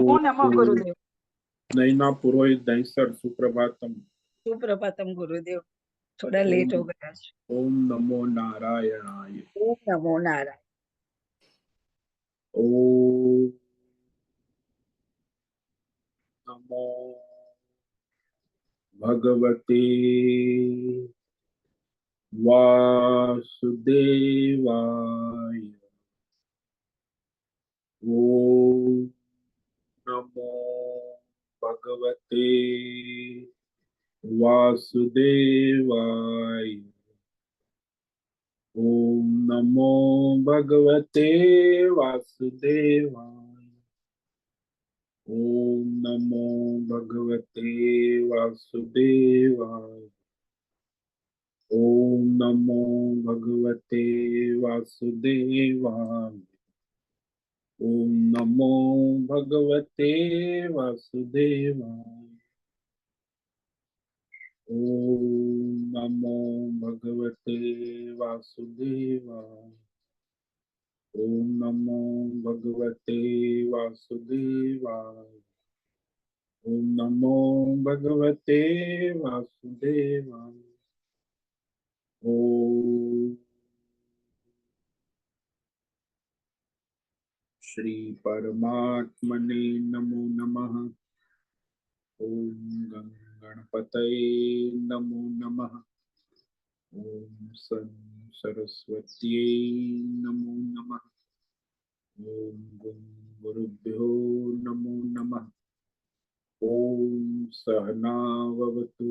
नमो नमः गुरुदेव। नैना पुरोहित दहिसर सुप्रभातम। सुप्रभातम गुरुदेव। थोड़ा लेट हो गया आज। ओम नमो नारायणाय। ओम नमो नारायण। ओम नमो भगवते वासुदेवाय। ओम नमो भगवते वासुदेवाय। ओम नमो भगवते वासुदेवाय। ओम नमो भगवते वासुदेवाय। ओम नमो भगवते वासुदेवाय। ओम नमो भगवते वासुदेवाय। ओम नमो भगवते वासुदेवाय। ओम नमो भगवते वासुदेवाय। ओम नमो भगवते वासुदेवाय। ओम श्री परमात्मने नमो नमः। ओम गणपतये नमो नमः। ओम सरस्वत्यै नमो नमः। ओम गुरुभ्यो नमो नमः। ओम सहनाववतु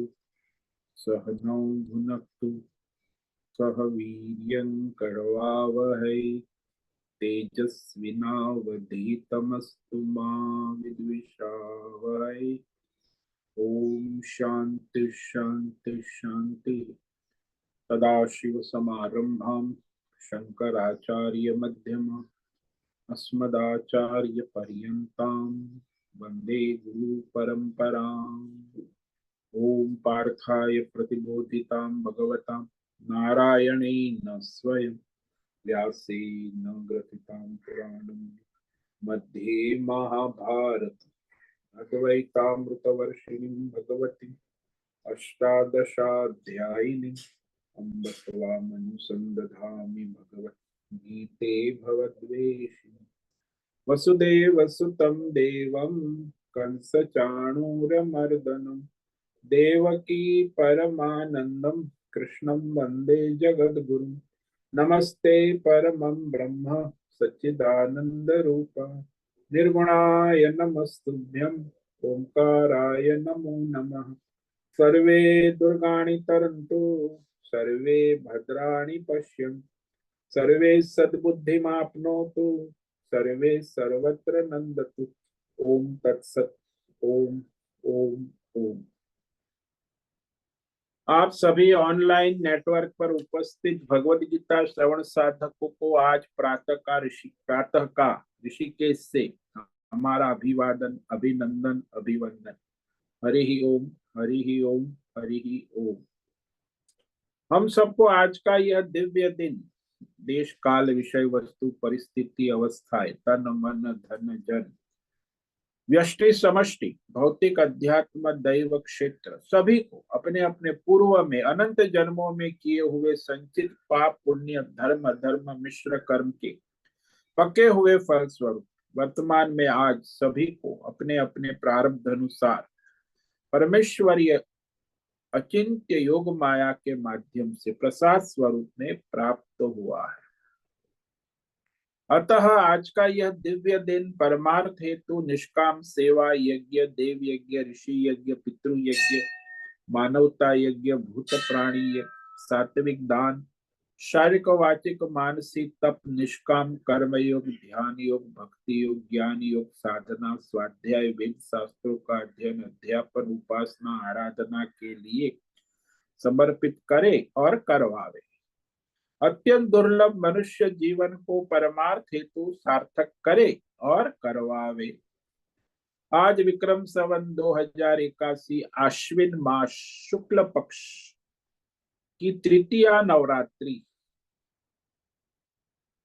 सहनौ भुनक्तु सह वीर्यं करवावहै तेजस्विनावधीतमस्तु मा विद्विषावहै। ओम शांति शांति शांति। सदाशिवसमारम्भां शंकराचार्य मध्यमाम् अस्मदाचार्यपर्यन्तां वन्दे गुरुपरम्पराम्। ओम पार्थाय प्रतिबोधितां भगवतां नारायणेन स्वयं व्यासेन ग्रथितां पुराणं मध्ये महाभारत अद्वैतामृतवर्षिणीं भगवतीं अष्टादशाध्यायिनीं अम्ब त्वामनुसन्दधामि भगवद्गीते भवद्वेषिणि। वसुदेवसुतं देवं कंसचाणूरमर्दनं देवकी परमानन्दं कृष्णं वन्दे जगद्गुरुं। नमस्ते परमं ब्रह्म सच्चिदानन्दरूप निर्गुणाय नमस्तुभ्यं ओंकाराय नमो नमः। सर्वे दुर्गाणि तरन्तु सर्वे भद्राणि पश्यन्तु सर्वे सद्बुद्धिमाप्नोतु सर्वे सर्वत्र नन्दतु। ओम तत्सत्। ओम ओम ओम। आप सभी ऑनलाइन नेटवर्क पर उपस्थित भगवद गीता श्रवण साधकों को आज प्रातः का ऋषिकेश से हमारा अभिवादन अभिनंदन अभिवंदन। हरि ही ओम हरि ही ओम हरि ही ओम। हम सबको आज का यह दिव्य दिन देश काल विषय वस्तु परिस्थिति अवस्थाएं तन मन धन जन व्यष्टि समष्टि भौतिक अध्यात्म दैव क्षेत्र सभी को अपने अपने पूर्व में अनंत जन्मों में किए हुए संचित पाप पुण्य धर्म धर्म मिश्र कर्म के पके हुए फल स्वरूप वर्तमान में आज सभी को अपने अपने प्रारब्ध अनुसार परमेश्वरीय अचिंत्य योग माया के माध्यम से प्रसाद स्वरूप में प्राप्त हुआ है। अतः आज का यह दिव्य दिन परमार्थ हेतु निष्काम सेवा यज्ञ देव यज्ञ ऋषि यज्ञ पितृ यज्ञ मानवता यज्ञ भूत प्राणी यज्ञ सात्विक दान शारीरिक वाचिक मानसिक तप निष्काम कर्म योग ध्यान योग भक्ति योग ज्ञान योग साधना स्वाध्याय वेद शास्त्रों का अध्ययन अध्यापन उपासना आराधना के लिए समर्पित करे और करवावे। अत्यंत दुर्लभ मनुष्य जीवन को परमार्थ हेतु सार्थक करे और करवावे। आज विक्रम संवत 2081 आश्विन मास शुक्ल पक्ष की तृतीया नवरात्रि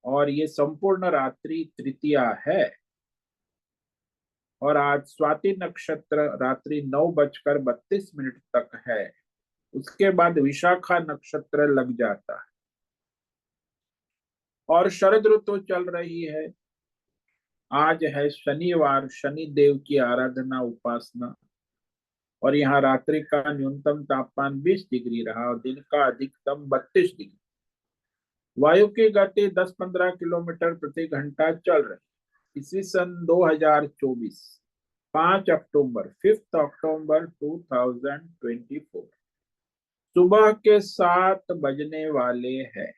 और ये संपूर्ण रात्रि तृतीया है। और आज स्वाति नक्षत्र रात्रि 9:32 तक है। उसके बाद विशाखा नक्षत्र लग जाता है और शरद ऋतु चल रही है। आज है शनिवार, शनि देव की आराधना उपासना, और यहाँ रात्रि का न्यूनतम तापमान 20 डिग्री रहा और दिन का अधिकतम 32 डिग्री। वायु की गति 10-15 किलोमीटर प्रति घंटा चल रही। ईस्वी सन 2024, 5 अक्टूबर 5 अक्टूबर 2024 सुबह के 7 बजने वाले हैं।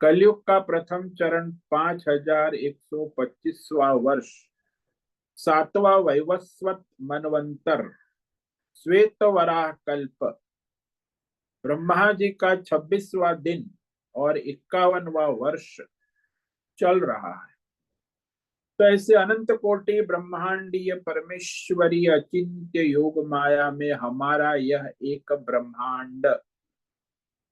कलयुग का प्रथम चरण 5125वां वर्ष, 7वां वैवस्वत मनवंतर, श्वेत वराह कल्प, ब्रह्मा जी का 26वां दिन और 51वां वर्ष चल रहा है। तो ऐसे अनंत कोटि ब्रह्मांडीय परमेश्वरी अचिंत्य योग माया में हमारा यह एक ब्रह्मांड,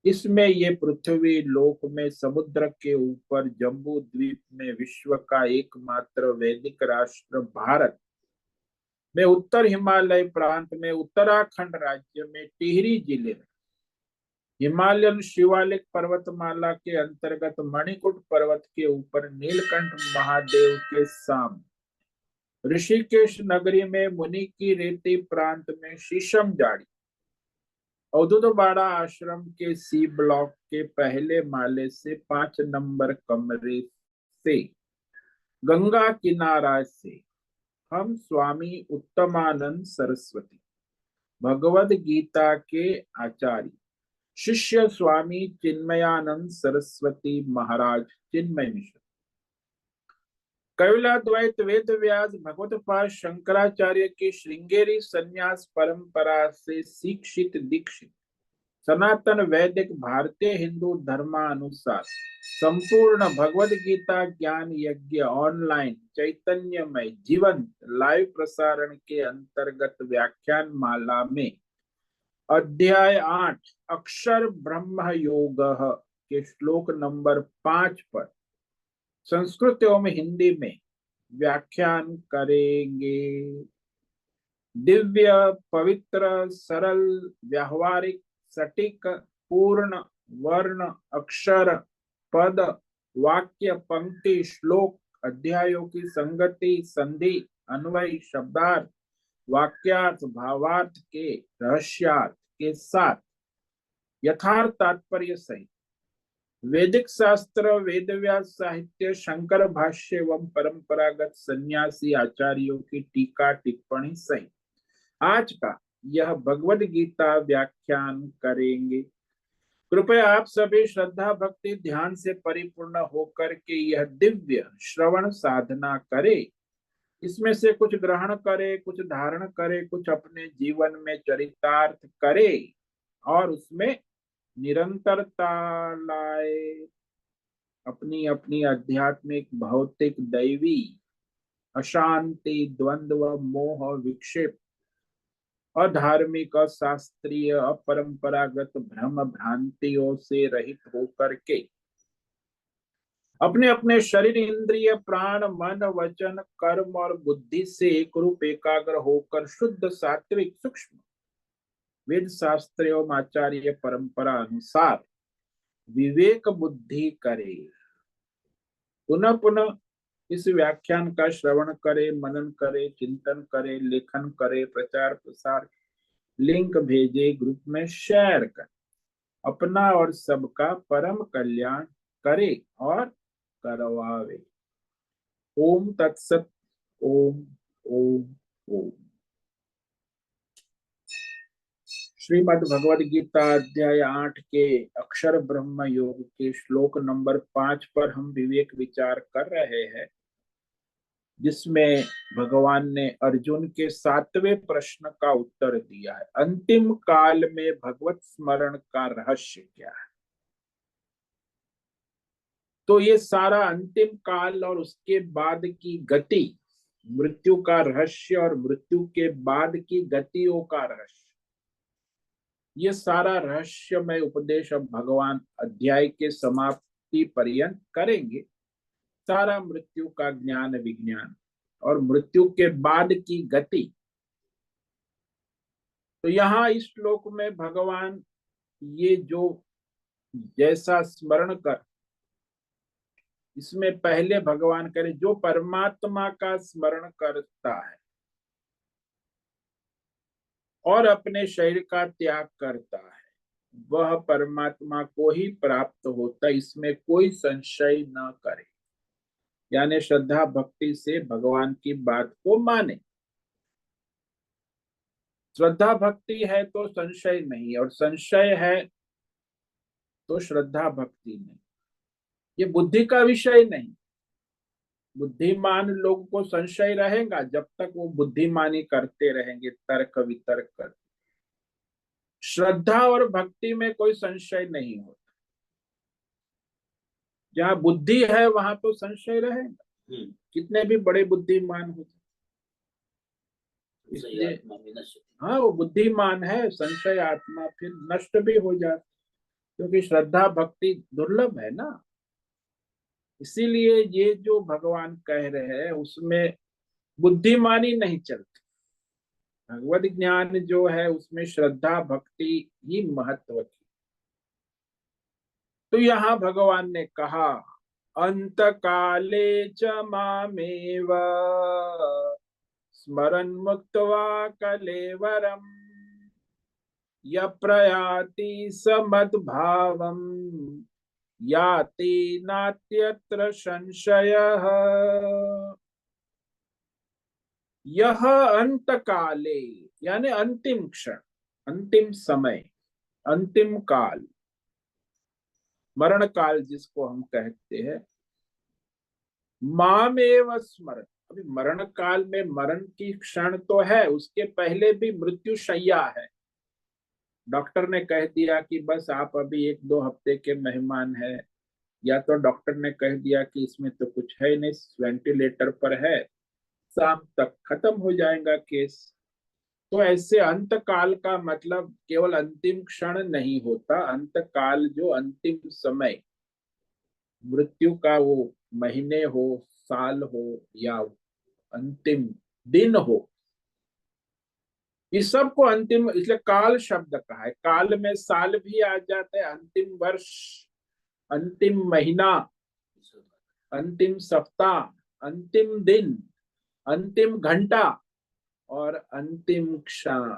इसमें ये पृथ्वी लोक में समुद्र के ऊपर जम्बू द्वीप में विश्व का एकमात्र वैदिक राष्ट्र भारत में उत्तर हिमालय प्रांत में उत्तराखंड राज्य में टिहरी जिले में हिमालयन शिवालिक पर्वतमाला के अंतर्गत मणिकूट पर्वत के ऊपर नीलकंठ महादेव के सामने ऋषिकेश नगरी में मुनि की रेती प्रांत में शीशम जाड़ी अवधूतवाड़ा आश्रम के सी ब्लॉक के पहले माले से 5 नंबर कमरे से गंगा किनारा से हम स्वामी उत्तमानंद सरस्वती भगवद गीता के आचार्य शिष्य स्वामी चिन्मयानंद सरस्वती महाराज चिन्मय मिश्र कैवलाद्वैत वेद व्यास भगवतपाद शंकराचार्य की श्रृंगेरी संन्यास परंपरा से शिक्षित दीक्षित सनातन वैदिक भारतीय हिंदू धर्मानुसार संपूर्ण भगवद गीता ज्ञान यज्ञ ऑनलाइन चैतन्यमय जीवंत लाइव प्रसारण के अंतर्गत व्याख्यान माला में अध्याय 8 अक्षर ब्रह्म योग के श्लोक नंबर 5 पर संस्कृत एवं हिंदी में व्याख्यान करेंगे। दिव्य पवित्र सरल व्यावहारिक सटीक पूर्ण वर्ण अक्षर पद वाक्य पंक्ति श्लोक अध्यायों की संगति संधि अन्वय शब्दार्थ वाक्यार्थ भावार्थ के रहस्यार्थ के साथ यथार्थ तात्पर्य सहित वैदिक शास्त्र वेद व्यास साहित्य शंकर भाष्य एवं परंपरागत सन्यासी आचार्यों की टीका टिप्पणी सहित आज का यह भगवद गीता व्याख्यान करेंगे। कृपया आप सभी श्रद्धा भक्ति ध्यान से परिपूर्ण होकर के यह दिव्य श्रवण साधना करें। इसमें से कुछ ग्रहण करे, कुछ धारण करे, कुछ अपने जीवन में चरितार्थ करे और उसमें निरंतरता लाए। अपनी अपनी आध्यात्मिक भौतिक दैवी अशांति द्वंद्व मोह विक्षेप अधार्मिक अशास्त्रीय अपरंपरागत भ्रम भ्रांतियों से रहित होकर के अपने अपने शरीर इंद्रिय प्राण मन वचन कर्म और बुद्धि से एक रूप एकाग्र होकर शुद्ध सात्विक सूक्ष्म वेद शास्त्र एवं आचार्य परंपरा अनुसार विवेक बुद्धि करे। पुनः पुनः इस व्याख्यान का श्रवण करे, मनन करे, चिंतन करे, लेखन करे, प्रचार प्रसार, लिंक भेजे, ग्रुप में शेयर करे, अपना और सबका परम कल्याण करे और करवावे। ओम तत्सत। ओम ओम ओम। श्रीमद् भगवद गीता अध्याय 8 के अक्षर ब्रह्म योग के श्लोक नंबर 5 पर हम विवेक विचार कर रहे हैं, जिसमें भगवान ने अर्जुन के 7वें प्रश्न का उत्तर दिया है। अंतिम काल में भगवत स्मरण का रहस्य क्या है? तो ये सारा अंतिम काल और उसके बाद की गति, मृत्यु का रहस्य और मृत्यु के बाद की गतियों का रहस्य, ये सारा रहस्यमय उपदेश अब भगवान अध्याय के समाप्ति पर्यंत करेंगे। सारा मृत्यु का ज्ञान विज्ञान और मृत्यु के बाद की गति। तो यहाँ इस श्लोक में भगवान ये जो जैसा स्मरण कर, इसमें पहले भगवान करे जो परमात्मा का स्मरण करता है और अपने शरीर का त्याग करता है, वह परमात्मा को ही प्राप्त होता, इसमें कोई संशय न करे। यानी श्रद्धा भक्ति से भगवान की बात को माने। श्रद्धा भक्ति है तो संशय नहीं, और संशय है तो श्रद्धा भक्ति नहीं। ये बुद्धि का विषय नहीं। बुद्धिमान लोग को संशय रहेगा जब तक वो बुद्धिमानी करते रहेंगे, तर्क वितर्क कर। श्रद्धा और भक्ति में कोई संशय नहीं होता। जहाँ बुद्धि है वहां तो संशय रहेगा, कितने भी बड़े बुद्धिमान हो। इसलिए हाँ, वो बुद्धिमान है, संशय आत्मा फिर नष्ट भी हो जाती, क्योंकि श्रद्धा भक्ति दुर्लभ है ना। इसीलिए ये जो भगवान कह रहे हैं उसमें बुद्धिमानी नहीं चलती। भगवत ज्ञान जो है उसमें श्रद्धा भक्ति ही महत्व की। तो यहाँ भगवान ने कहा अंत काले च मामेव स्मरन् मुक्त्वा कलेवरम् य प्रयाति स मद्भावम् याति नात्यत्र संशयः। यह अंत काले यानी अंतिम क्षण, अंतिम समय, अंतिम काल, मरण काल जिसको हम कहते हैं, मामेव स्मरण। अभी मरण काल में मरण की क्षण तो है, उसके पहले भी मृत्यु शैया है। डॉक्टर ने कह दिया कि बस आप अभी 1-2 हफ्ते के मेहमान हैं, या तो डॉक्टर ने कह दिया कि इसमें तो कुछ है नहीं, वेंटिलेटर पर है, शाम तक खत्म हो जाएगा केस। तो ऐसे अंत काल का मतलब केवल अंतिम क्षण नहीं होता। अंत काल जो अंतिम समय, मृत्यु का वो महीने हो, साल हो, या अंतिम दिन हो, इस सब को अंतिम, इसलिए काल शब्द कहा है। काल में साल भी आ जाते हैं, अंतिम वर्ष, अंतिम महीना, अंतिम सप्ताह, अंतिम दिन, अंतिम घंटा और अंतिम क्षण।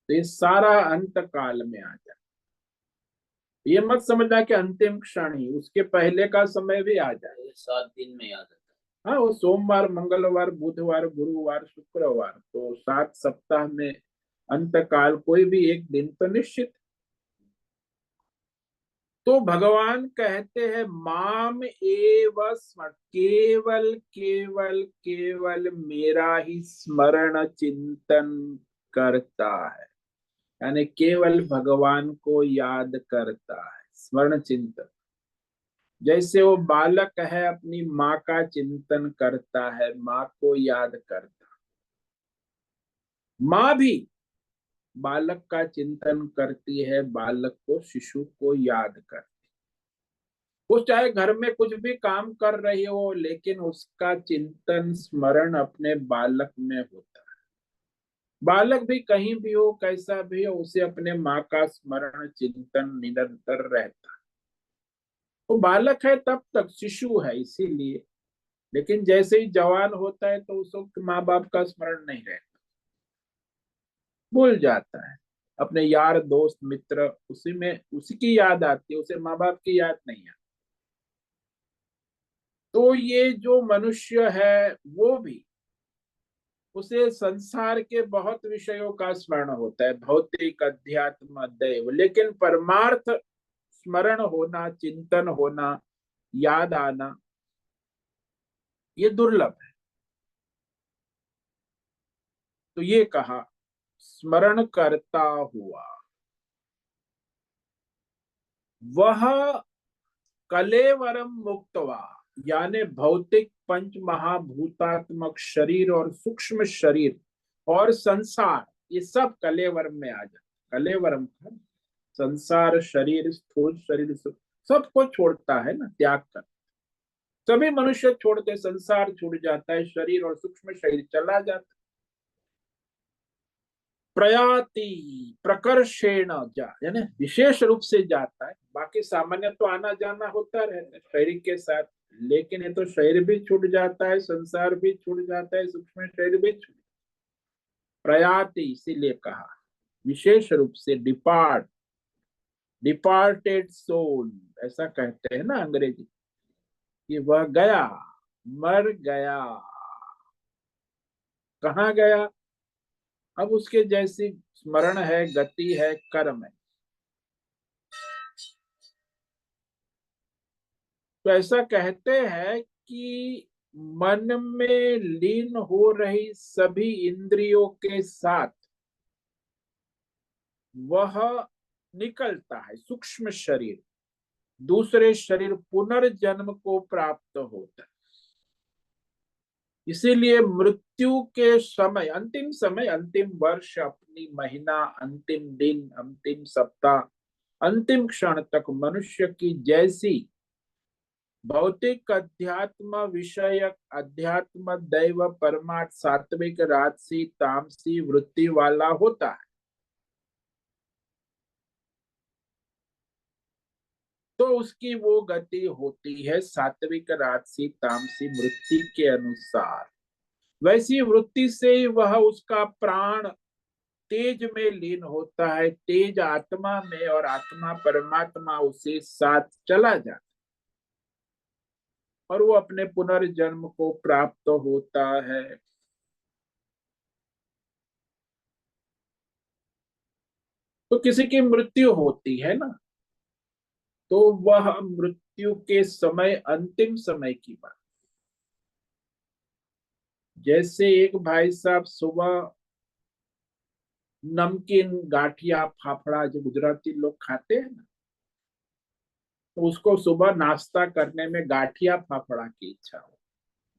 तो ये सारा अंत काल में आ जाए। ये मत समझना कि अंतिम क्षण ही, उसके पहले का समय भी आ जाए। 7 दिन में आ जाता है। हाँ, वो सोमवार, मंगलवार, बुधवार, गुरुवार, शुक्रवार, तो 7 सप्ताह में अंत काल कोई भी एक दिन तो निश्चित। तो भगवान कहते हैं माम एव स्मरण, केवल केवल केवल मेरा ही स्मरण चिंतन करता है, यानी केवल भगवान को याद करता है। स्मरण चिंतन, जैसे वो बालक है अपनी माँ का चिंतन करता है, माँ को याद करता। माँ भी बालक का चिंतन करती है, बालक को, शिशु को याद करती। वो चाहे घर में कुछ भी काम कर रही हो, लेकिन उसका चिंतन स्मरण अपने बालक में होता है। बालक भी कहीं भी हो, कैसा भी हो, उसे अपने माँ का स्मरण चिंतन निरंतर रहता है। वो बालक है तब तक, शिशु है इसीलिए। लेकिन जैसे ही जवान होता है तो उसको माँ बाप का स्मरण नहीं रहता, भूल जाता है। अपने यार दोस्त मित्र, उसी में उसी की याद आती है, उसे माँ बाप की याद नहीं आती। तो ये जो मनुष्य है वो भी, उसे संसार के बहुत विषयों का स्मरण होता है, भौतिक, अध्यात्म, दैव, लेकिन परमार्थ स्मरण होना, चिंतन होना, याद आना, ये दुर्लभ है। तो ये कहा स्मरण करता हुआ वह कलेवरम मुक्तवा, यानी भौतिक पंच महाभूतात्मक शरीर और सूक्ष्म शरीर और संसार, ये सब कलेवर में आ जाता। कलेवरम का संसार, शरीर, स्थूल शरीर, सबको छोड़ता है ना, त्याग कर। सभी मनुष्य छोड़ते संसार छूट जाता है, शरीर और सूक्ष्म शरीर चला जाता है। प्रयाति प्रकर्षेण जा, यानी विशेष रूप से जाता है। बाकी सामान्य तो आना जाना होता रहता है शरीर के साथ, लेकिन ये तो शरीर भी छूट जाता है, संसार भी छूट जाता है, सूक्ष्म शरीर भी छूट। प्रयाति इसीलिए कहा विशेष रूप से, डिपार्टेड सोल ऐसा कहते हैं ना अंग्रेजी, कि वह गया, मर गया। कहाँ गया? अब उसके जैसी स्मरण है, गति है, कर्म है। तो ऐसा कहते हैं कि मन में लीन हो रही सभी इंद्रियों के साथ वह निकलता है सूक्ष्म शरीर, दूसरे शरीर पुनर्जन्म को प्राप्त होता है। इसीलिए मृत्यु के समय, अंतिम वर्ष, अपनी महीना, अंतिम दिन, अंतिम सप्ताह, अंतिम क्षण तक मनुष्य की जैसी भौतिक, अध्यात्म विषयक, अध्यात्म, दैव, परमार्थ, सात्विक, राजसी, तामसी वृत्ति वाला होता है। तो उसकी वो गति होती है सात्विक, राजसी, तामसी वृत्ति के अनुसार। वैसी वृत्ति से ही वह, उसका प्राण तेज में लीन होता है, तेज आत्मा में, और आत्मा परमात्मा उसे साथ चला जाता, और वो अपने पुनर्जन्म को प्राप्त होता है। तो किसी की मृत्यु होती है ना, तो वह मृत्यु के समय, अंतिम समय की बात। जैसे एक भाई साहब सुबह नमकीन, गाठिया, फाफड़ा जो गुजराती लोग खाते हैं ना, तो उसको सुबह नाश्ता करने में गाठिया फाफड़ा की इच्छा हो,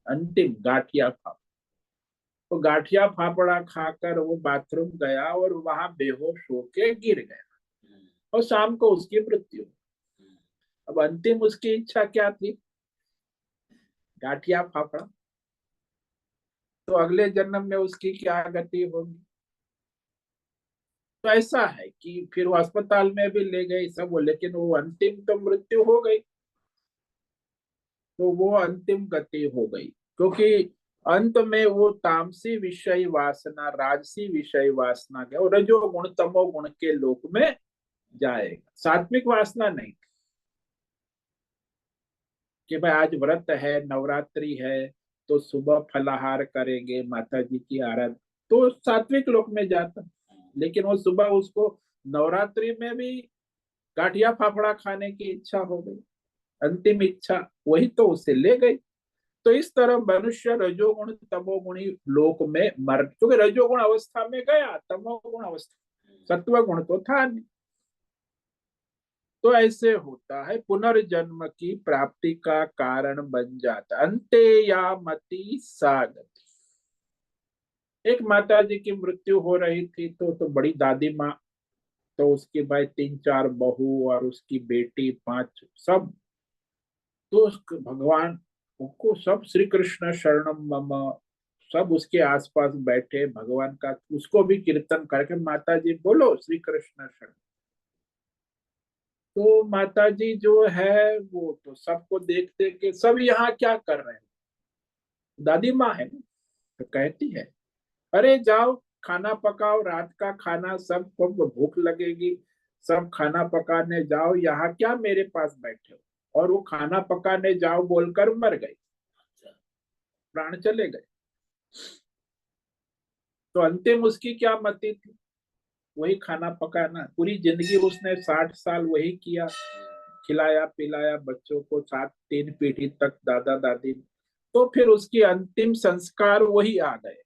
अंतिम गाठिया फाफड़ा। तो गाठिया फाफड़ा खाकर वो बाथरूम गया और वहां बेहोश होके गिर गया, और शाम को उसकी मृत्यु। अब अंतिम उसकी इच्छा क्या थी? गाठिया फाफड़ा। तो अगले जन्म में उसकी क्या गति होगी? तो ऐसा है कि फिर वो अस्पताल में भी ले गए सब वो, लेकिन वो अंतिम तो मृत्यु हो गई, तो वो अंतिम गति हो गई। क्योंकि अंत में वो तामसी विषय वासना, राजसी विषय वासना के, और रजोगुण तमोगुण के लोक में जाएगा। सात्विक वासना नहीं कि भाई आज व्रत है, नवरात्रि है, तो सुबह फलाहार करेंगे, माता जी की आराधना, तो सात्विक लोक में जाता। लेकिन वो सुबह उसको नवरात्रि में भी गाठिया फाफड़ा खाने की इच्छा हो गई, अंतिम इच्छा, वही तो उसे ले गई। तो इस तरह मनुष्य रजोगुण तमोगुणी लोक में मर, क्योंकि रजोगुण अवस्था में गया, तमोगुण अवस्था, सत्व गुण तो था नहीं। तो ऐसे होता है, पुनर्जन्म की प्राप्ति का कारण बन जाता। अंते या मति सागति। एक माता जी की मृत्यु हो रही थी, तो बड़ी दादी माँ, तो उसके भाई 3-4 बहू और उसकी बेटी 5, सब तो भगवान को, सब श्री कृष्ण शरणम मम, सब उसके आसपास बैठे, भगवान का उसको भी कीर्तन करके, माता जी बोलो श्री कृष्ण शरण। तो माता जी जो है वो तो सबको देख देख के, सब यहाँ क्या कर रहे हैं, दादी माँ है ना, तो कहती है अरे जाओ खाना पकाओ, रात का खाना, सबको भूख लगेगी, सब खाना पकाने जाओ, यहाँ क्या मेरे पास बैठे हो। और वो खाना पकाने जाओ बोलकर मर गई, प्राण चले गए। तो अंतिम उसकी क्या मति थी? वही खाना पकाना, पूरी जिंदगी उसने 60 साल वही किया, खिलाया पिलाया बच्चों को, 3 पीढ़ी तक दादा दादी। तो फिर उसकी अंतिम संस्कार वही आ गए,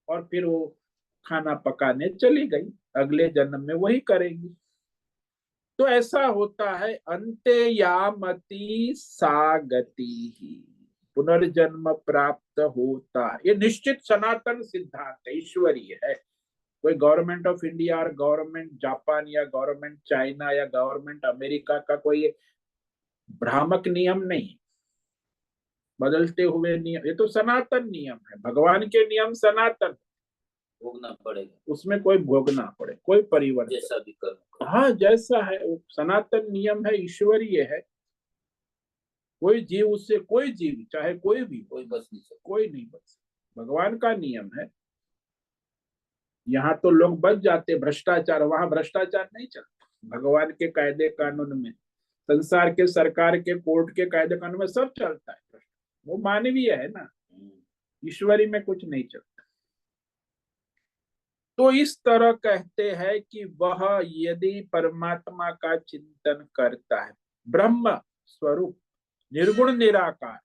और फिर वो खाना पकाने चली गई, अगले जन्म में वही करेगी। तो ऐसा होता है, अंते यामति सागति ही, पुनर्जन्म प्राप्त होता। ये निश्चित सनातन सिद्धांत है, ईश्वरीय है। कोई गवर्नमेंट ऑफ इंडिया और गवर्नमेंट जापान या गवर्नमेंट चाइना या गवर्नमेंट अमेरिका का कोई भ्रामक नियम नहीं। बदलते हुए नियम, ये तो सनातन नियम है, भगवान के नियम सनातन, भोगना पड़ेगा उसमें कोई भोगना पड़े, कोई परिवर्तन। जैसा भी कर्म। हाँ, जैसा है वो सनातन नियम है, ईश्वरीय है। कोई जीव उससे, कोई जीव चाहे कोई भी, कोई बच नहीं सकता। कोई नहीं बच सकता, भगवान का नियम है। यहाँ तो लोग बच जाते भ्रष्टाचार, वहां भ्रष्टाचार नहीं चलता। भगवान के कायदे कानून में, संसार के, सरकार के, कोर्ट के कायदे कानून में सब चलता है। वो मानवीय है ना, ईश्वरी में कुछ नहीं चलता। तो इस तरह कहते हैं कि वह यदि परमात्मा का चिंतन करता है, ब्रह्म स्वरूप निर्गुण निराकार,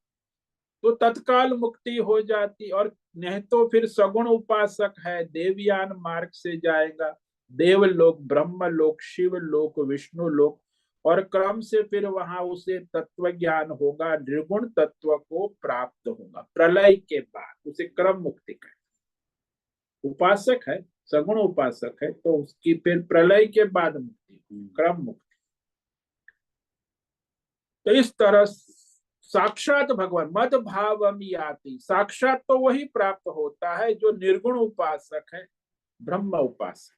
तो तत्काल मुक्ति हो जाती, और नहीं तो फिर सगुण उपासक है, देवयान मार्ग से जाएगा, देवलोक, ब्रह्मलोक, शिवलोक, विष्णु लोक, और क्रम से फिर वहां उसे तत्व ज्ञान होगा, निर्गुण तत्व को प्राप्त होगा प्रलय के बाद, उसे क्रम मुक्ति कहते। उपासक है, सगुण उपासक है, तो उसकी फिर प्रलय के बाद मुक्ति, क्रम मुक्ति। तो इस तरह साक्षात भगवान मद भावम याति, साक्षात तो वही प्राप्त होता है जो निर्गुण उपासक है, ब्रह्म उपासक।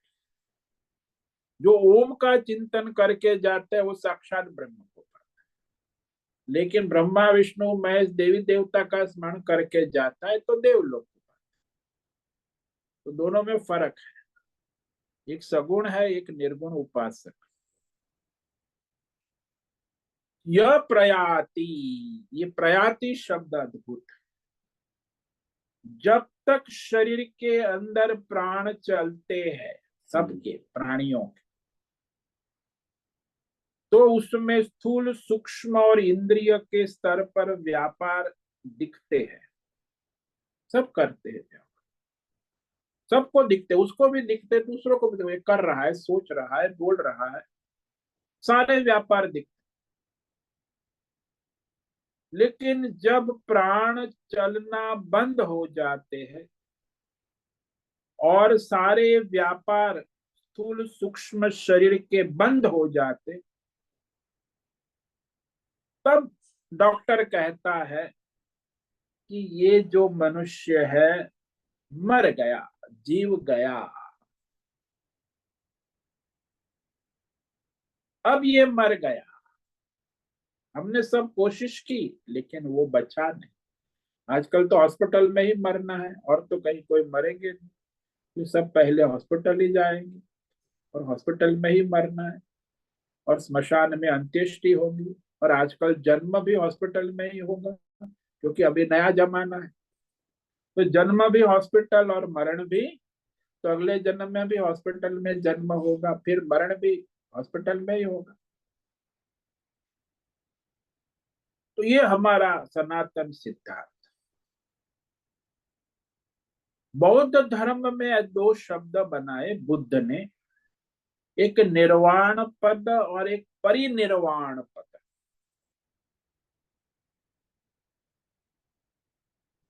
जो ओम का चिंतन करके जाता है वो साक्षात ब्रह्म को पाता है, लेकिन ब्रह्मा विष्णु महेश देवी देवता का स्मरण करके जाता है तो देवलोक को पाता है। तो दोनों में फर्क है, एक सगुण है, एक निर्गुण उपासक। यह प्रयाति, ये प्रयाति शब्द अद्भुत है। जब तक शरीर के अंदर प्राण चलते हैं, सबके प्राणियों के, तो उसमें स्थूल, सूक्ष्म और इंद्रिय के स्तर पर व्यापार दिखते हैं। सब करते हैं व्यापार, सबको दिखते, उसको भी दिखते, दूसरों को भी दिखते, कर रहा है, सोच रहा है, बोल रहा है, सारे व्यापार दिखते। लेकिन जब प्राण चलना बंद हो जाते हैं और सारे व्यापार स्थूल सूक्ष्म शरीर के बंद हो जाते, तब डॉक्टर कहता है कि ये जो मनुष्य है मर गया, जीव गया। अब ये मर गया, हमने सब कोशिश की लेकिन वो बचा नहीं। आजकल तो हॉस्पिटल में ही मरना है, और तो कहीं कोई मरेंगे नहीं, तो सब पहले हॉस्पिटल ही जाएंगे और हॉस्पिटल में ही मरना है, और स्मशान में अंत्येष्टि होगी। और आजकल जन्म भी हॉस्पिटल में ही होगा, क्योंकि अभी नया जमाना है। तो जन्म भी हॉस्पिटल और मरण भी, तो अगले जन्म में भी हॉस्पिटल में जन्म होगा, फिर मरण भी हॉस्पिटल में ही होगा। तो ये हमारा सनातन सिद्धांत। बौद्ध धर्म में दो शब्द बनाए बुद्ध ने, एक निर्वाण पद और एक परिनिर्वाण पद।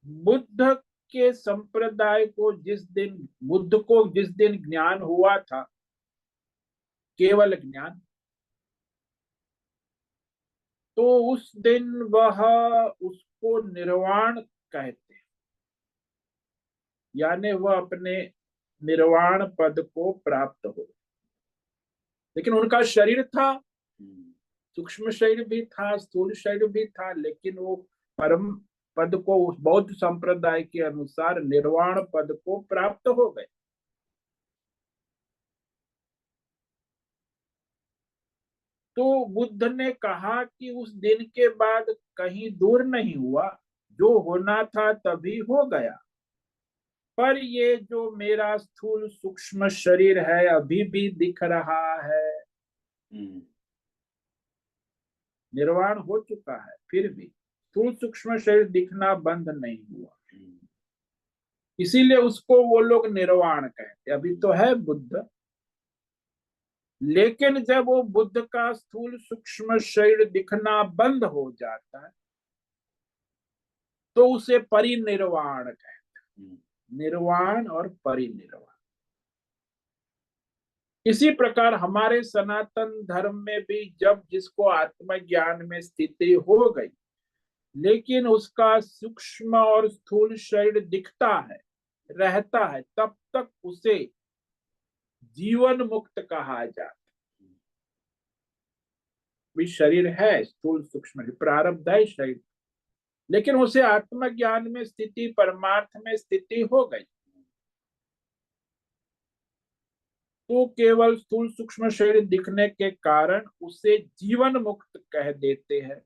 बुद्ध के संप्रदाय को जिस दिन, बुद्ध को जिस दिन ज्ञान हुआ था, केवल ज्ञान, तो उस दिन वह उसको निर्वाण कहते, यानी वह अपने निर्वाण पद को प्राप्त हो। लेकिन उनका शरीर था, सूक्ष्म शरीर भी था, स्थूल शरीर भी था, लेकिन वो परम पद को उस बौद्ध संप्रदाय के अनुसार निर्वाण पद को प्राप्त हो गए। तो बुद्ध ने कहा कि उस दिन के बाद कहीं दूर नहीं हुआ, जो होना था तभी हो गया, पर ये जो मेरा स्थूल सूक्ष्म शरीर है अभी भी दिख रहा है। निर्वाण हो चुका है, फिर भी स्थूल सूक्ष्म शरीर दिखना बंद नहीं हुआ, इसीलिए उसको वो लोग निर्वाण कहते। अभी तो है बुद्ध, लेकिन जब वो बुद्ध का स्थूल सूक्ष्म शरीर दिखना बंद हो जाता है तो उसे परिनिर्वाण कहते। निर्वाण और परिनिर्वाण। इसी प्रकार हमारे सनातन धर्म में भी जब जिसको आत्मज्ञान में स्थिति हो गई लेकिन उसका सूक्ष्म और स्थूल शरीर दिखता है, रहता है, तब तक उसे जीवन मुक्त कहा जाता है। भी शरीर है, स्थूल सूक्ष्म प्रारब्ध है शरीर, लेकिन उसे आत्मज्ञान में स्थिति, परमार्थ में स्थिति हो गई तो केवल स्थूल सूक्ष्म शरीर दिखने के कारण उसे जीवन मुक्त कह देते हैं।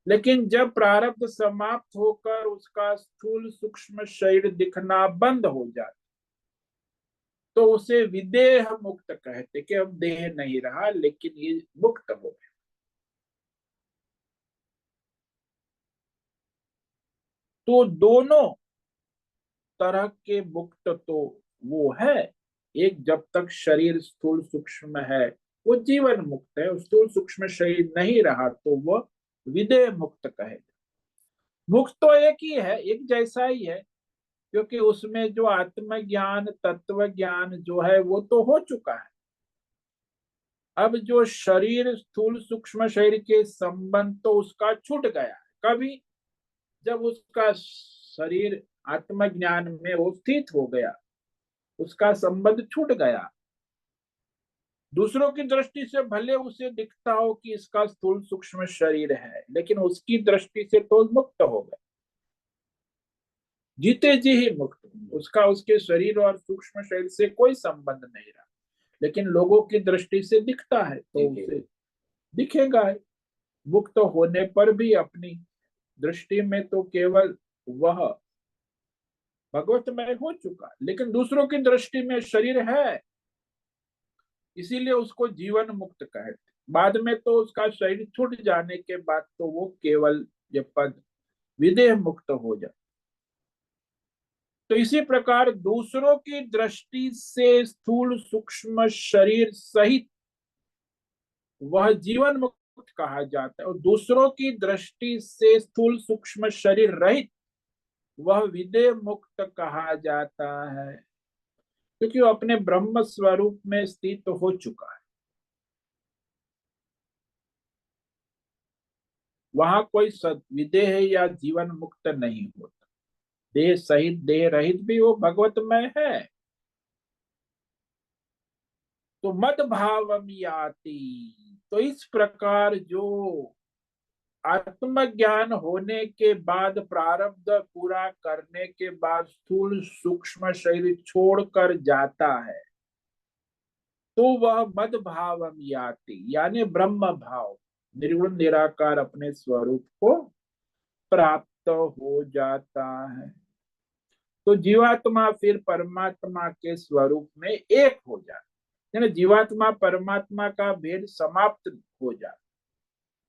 लेकिन जब प्रारब्ध समाप्त होकर उसका स्थूल सूक्ष्म शरीर दिखना बंद हो जाता तो उसे विदेह मुक्त कहते कि अब देह नहीं रहा, लेकिन ये मुक्त हो गया। तो दोनों तरह के मुक्त तो वो है, एक जब तक शरीर स्थूल सूक्ष्म है वो जीवन मुक्त है, स्थूल सूक्ष्म शरीर नहीं रहा तो वह विदेह मुक्त कहेगा। मुक्त तो एक ही है, एक जैसा ही है, क्योंकि उसमें जो आत्मज्ञान, तत्व ज्ञान जो है वो तो हो चुका है। अब जो शरीर स्थूल सूक्ष्म शरीर के संबंध तो उसका छूट गया है। कभी जब उसका शरीर आत्मज्ञान में वो स्थित हो गया, उसका संबंध छूट गया। दूसरों की दृष्टि से भले उसे दिखता हो कि इसका स्थूल सूक्ष्म शरीर है, लेकिन उसकी दृष्टि से तो मुक्त हो गया, जीते जी ही मुक्त। उसका उसके शरीर और सूक्ष्म शरीर से कोई संबंध नहीं रहा, लेकिन लोगों की दृष्टि से दिखता है तो उसे दिखेगा। मुक्त होने पर भी अपनी दृष्टि में तो केवल वह भगवतमय हो चुका, लेकिन दूसरों की दृष्टि में शरीर है, इसीलिए उसको जीवन मुक्त कहते। बाद में तो उसका शरीर छूट जाने के बाद तो वो केवल ये पद विदेह मुक्त हो जाए। तो इसी प्रकार दूसरों की दृष्टि से स्थूल सूक्ष्म शरीर सहित वह जीवन मुक्त कहा जाता है, और दूसरों की दृष्टि से स्थूल सूक्ष्म शरीर रहित वह विदेह मुक्त कहा जाता है, क्योंकि वो अपने ब्रह्म स्वरूप में स्थित हो चुका है। वहां कोई विदेह या जीवन मुक्त नहीं होता। देह सहित देह रहित भी वो भगवतमय है। तो मद भावम याति, तो इस प्रकार जो आत्मज्ञान होने के बाद, प्रारब्ध पूरा करने के बाद स्थूल सूक्ष्म शरीर छोड़कर जाता है, तो वह मद भावम याति यानी ब्रह्म भाव, निर्गुण निराकार अपने स्वरूप को प्राप्त हो जाता है। तो जीवात्मा फिर परमात्मा के स्वरूप में एक हो जाता, यानी जीवात्मा परमात्मा का भेद समाप्त हो जाता,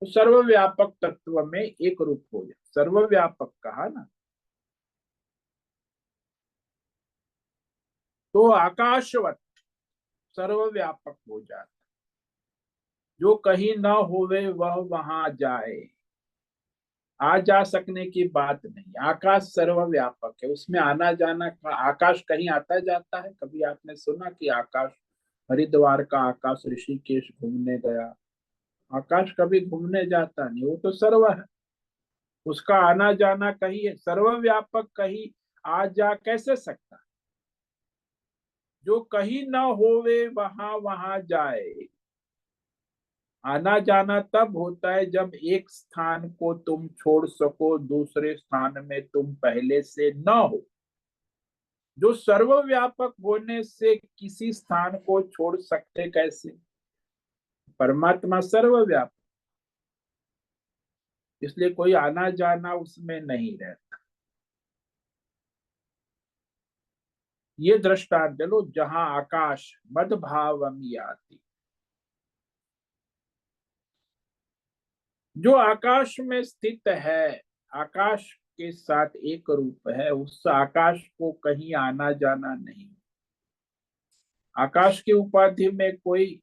तो सर्वव्यापक तत्व में एक रूप हो जाता। सर्वव्यापक कहा ना, तो आकाशवत सर्वव्यापक हो जाता। जो कहीं न होवे वह वहां जाए, आ जा सकने की बात नहीं। आकाश सर्वव्यापक है, उसमें आना जाना का। आकाश कहीं आता जाता है? कभी आपने सुना कि आकाश, हरिद्वार का आकाश ऋषिकेश घूमने गया? आकाश कभी घूमने जाता नहीं, वो तो सर्व है, उसका आना जाना कहीं है। सर्वव्यापक कहीं आ जा कैसे सकता? जो कहीं न होवे वहां वहां जाए। आना जाना तब होता है जब एक स्थान को तुम छोड़ सको, दूसरे स्थान में तुम पहले से न हो। जो सर्वव्यापक होने से किसी स्थान को छोड़ सकते कैसे? परमात्मा सर्वव्यापक, इसलिए कोई आना जाना उसमें नहीं रहता। ये दृष्टांत लो, जहां आकाश मद भावम याति, जो आकाश में स्थित है, आकाश के साथ एक रूप है, उस आकाश को कहीं आना जाना नहीं। आकाश की उपाधि में कोई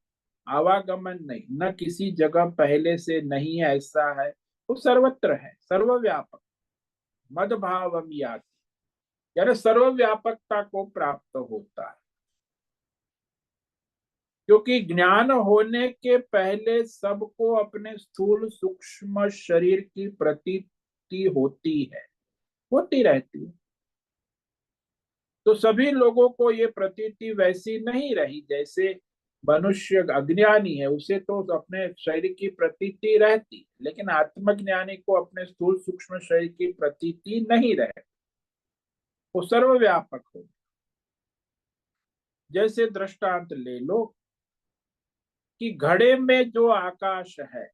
आवागमन नहीं, न किसी जगह पहले से नहीं है, ऐसा है। वो सर्वत्र है, सर्वव्यापक। मद भावम याति यानी सर्वव्यापकता को प्राप्त होता है, क्योंकि ज्ञान होने के पहले सबको अपने स्थूल सूक्ष्म शरीर की प्रतीति प्रतीति होती है, होती रहती है। तो सभी लोगों को ये प्रतीति वैसी नहीं रही। जैसे मनुष्य अज्ञानी है, उसे तो अपने शरीर की प्रतीति रहती, लेकिन आत्मज्ञानी को अपने स्थूल सूक्ष्म शरीर की प्रतीति नहीं रहती, वो सर्वव्यापक हो। जैसे दृष्टांत ले लो कि घड़े में जो आकाश है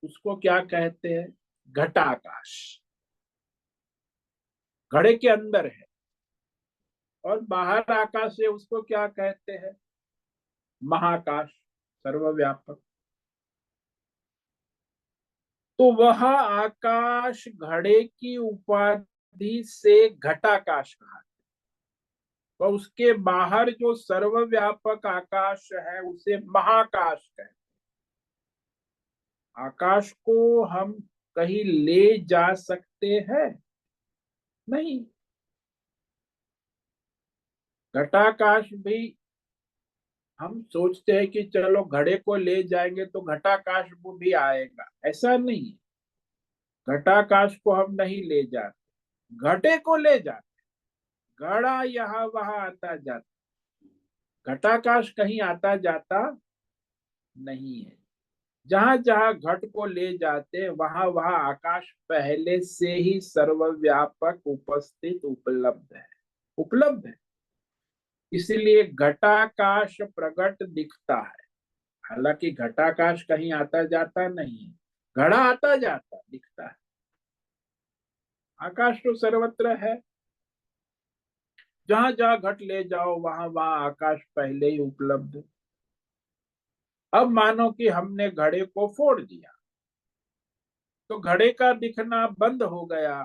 उसको क्या कहते हैं? घटाकाश। घड़े के अंदर है। और बाहर आकाश है, उसको क्या कहते हैं? महाकाश, सर्वव्यापक। तो वह आकाश घड़े की उपाधि से घटाकाश कहा, और उसके बाहर जो सर्वव्यापक आकाश है उसे महाकाश कहते हैं। आकाश को हम कहीं ले जा सकते हैं? नहीं। घटाकाश भी हम सोचते हैं कि चलो घड़े को ले जाएंगे तो घटाकाश वो भी आएगा, ऐसा नहीं। घटाकाश को हम नहीं ले जाते, घटे को ले जाते। घड़ा यहाँ वहां आता जाता, घटाकाश कहीं आता जाता नहीं है। जहां जहां घट को ले जाते वहां वहां आकाश पहले से ही सर्वव्यापक उपस्थित उपलब्ध है। इसलिए घटाकाश प्रकट दिखता है। हालांकि घटाकाश कहीं आता जाता नहीं है, घड़ा आता जाता दिखता है। आकाश तो सर्वत्र है, जहां जहां घट ले जाओ वहां वहां आकाश पहले ही उपलब्ध है। अब मानो कि हमने घड़े को फोड़ दिया तो घड़े का दिखना बंद हो गया,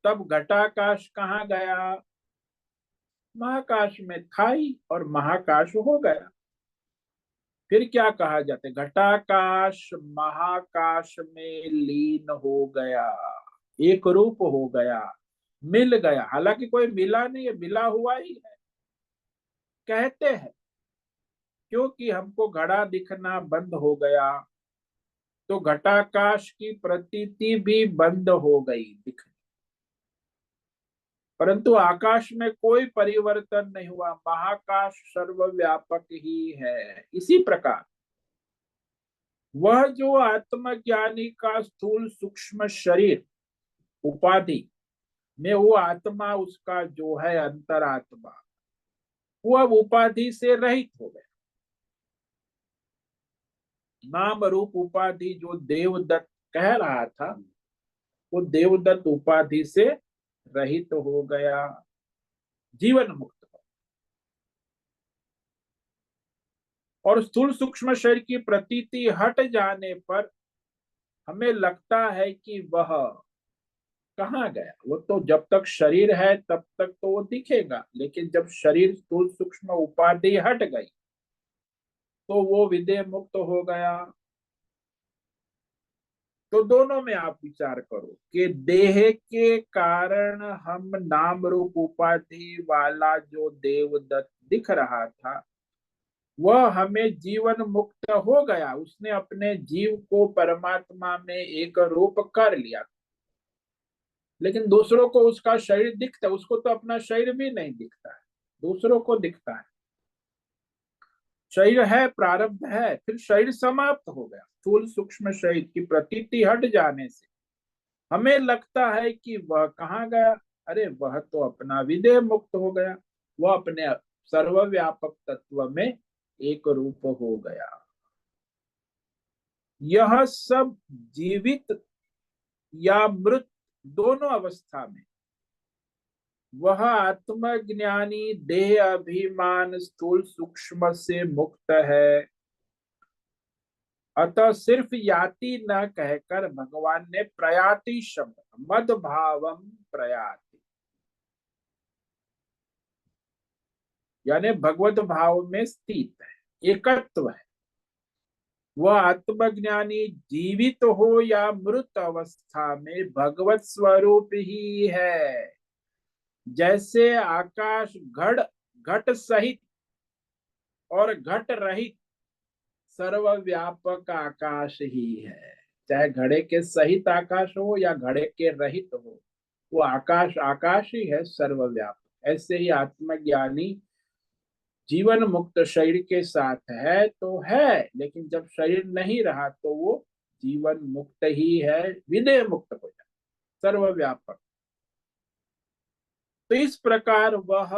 तब घटाकाश कहाँ गया? महाकाश में था ही, और महाकाश हो गया। फिर क्या कहा जाता है? घटाकाश महाकाश में लीन हो गया, एक रूप हो गया, मिल गया। हालांकि कोई मिला नहीं है, मिला हुआ ही है कहते हैं, क्योंकि हमको घड़ा दिखना बंद हो गया तो घटाकाश की प्रतीति भी बंद हो गई दिखनी। परंतु आकाश में कोई परिवर्तन नहीं हुआ, महाकाश सर्वव्यापक ही है। इसी प्रकार वह जो आत्मज्ञानी का स्थूल सूक्ष्म शरीर उपाधि में वो आत्मा, उसका जो है अंतरात्मा, वो अब उपाधि से रहित हो गया। नाम रूप उपाधि जो देवदत्त कह रहा था, वो देवदत्त उपाधि से रहित हो गया, जीवन मुक्त हो। और स्थूल सूक्ष्म शरीर की प्रतीति हट जाने पर हमें लगता है कि वह कहाँ गया। वो तो जब तक शरीर है तब तक तो वो दिखेगा, लेकिन जब शरीर स्थूल सूक्ष्म उपाधि हट गई तो वो विदेह मुक्त हो गया। तो दोनों में आप विचार करो कि देह के कारण हम नाम रूप उपाधि वाला जो देवदत्त दिख रहा था वह हमें जीवन मुक्त हो गया। उसने अपने जीव को परमात्मा में एक रूप कर लिया, लेकिन दूसरों को उसका शरीर दिखता है, उसको तो अपना शरीर भी नहीं दिखता है, दूसरों को दिखता है। शरीर है, प्रारब्ध है, फिर शरीर समाप्त हो गया। स्थूल सूक्ष्म शरीर की प्रतीति हट जाने से हमें लगता है कि वह कहाँ गया? अरे वह तो अपना विदेह मुक्त हो गया, वह अपने सर्वव्यापक तत्व में एक रूप हो गया। यह सब जीवित या मृत दोनों अवस्था में वह आत्मज्ञानी देह अभिमान स्थूल सूक्ष्म से मुक्त है। अतः सिर्फ याति न कहकर भगवान ने प्रयाति शब्द, मद भावम प्रयाति, यानी भगवत भाव में स्थित है, एकत्व है। वह आत्मज्ञानी जीवित हो या मृत अवस्था में भगवत स्वरूप ही है। जैसे आकाश घट सहित और घट रहित सर्वव्यापक आकाश ही है। चाहे घड़े के सहित आकाश हो या घड़े के रहित हो, वो आकाश आकाश ही है, सर्वव्यापक। ऐसे ही आत्मज्ञानी जीवन मुक्त शरीर के साथ है तो है, लेकिन जब शरीर नहीं रहा तो वो जीवन मुक्त ही है, विदेह मुक्त हो जाए, सर्वव्यापक। तो इस प्रकार वह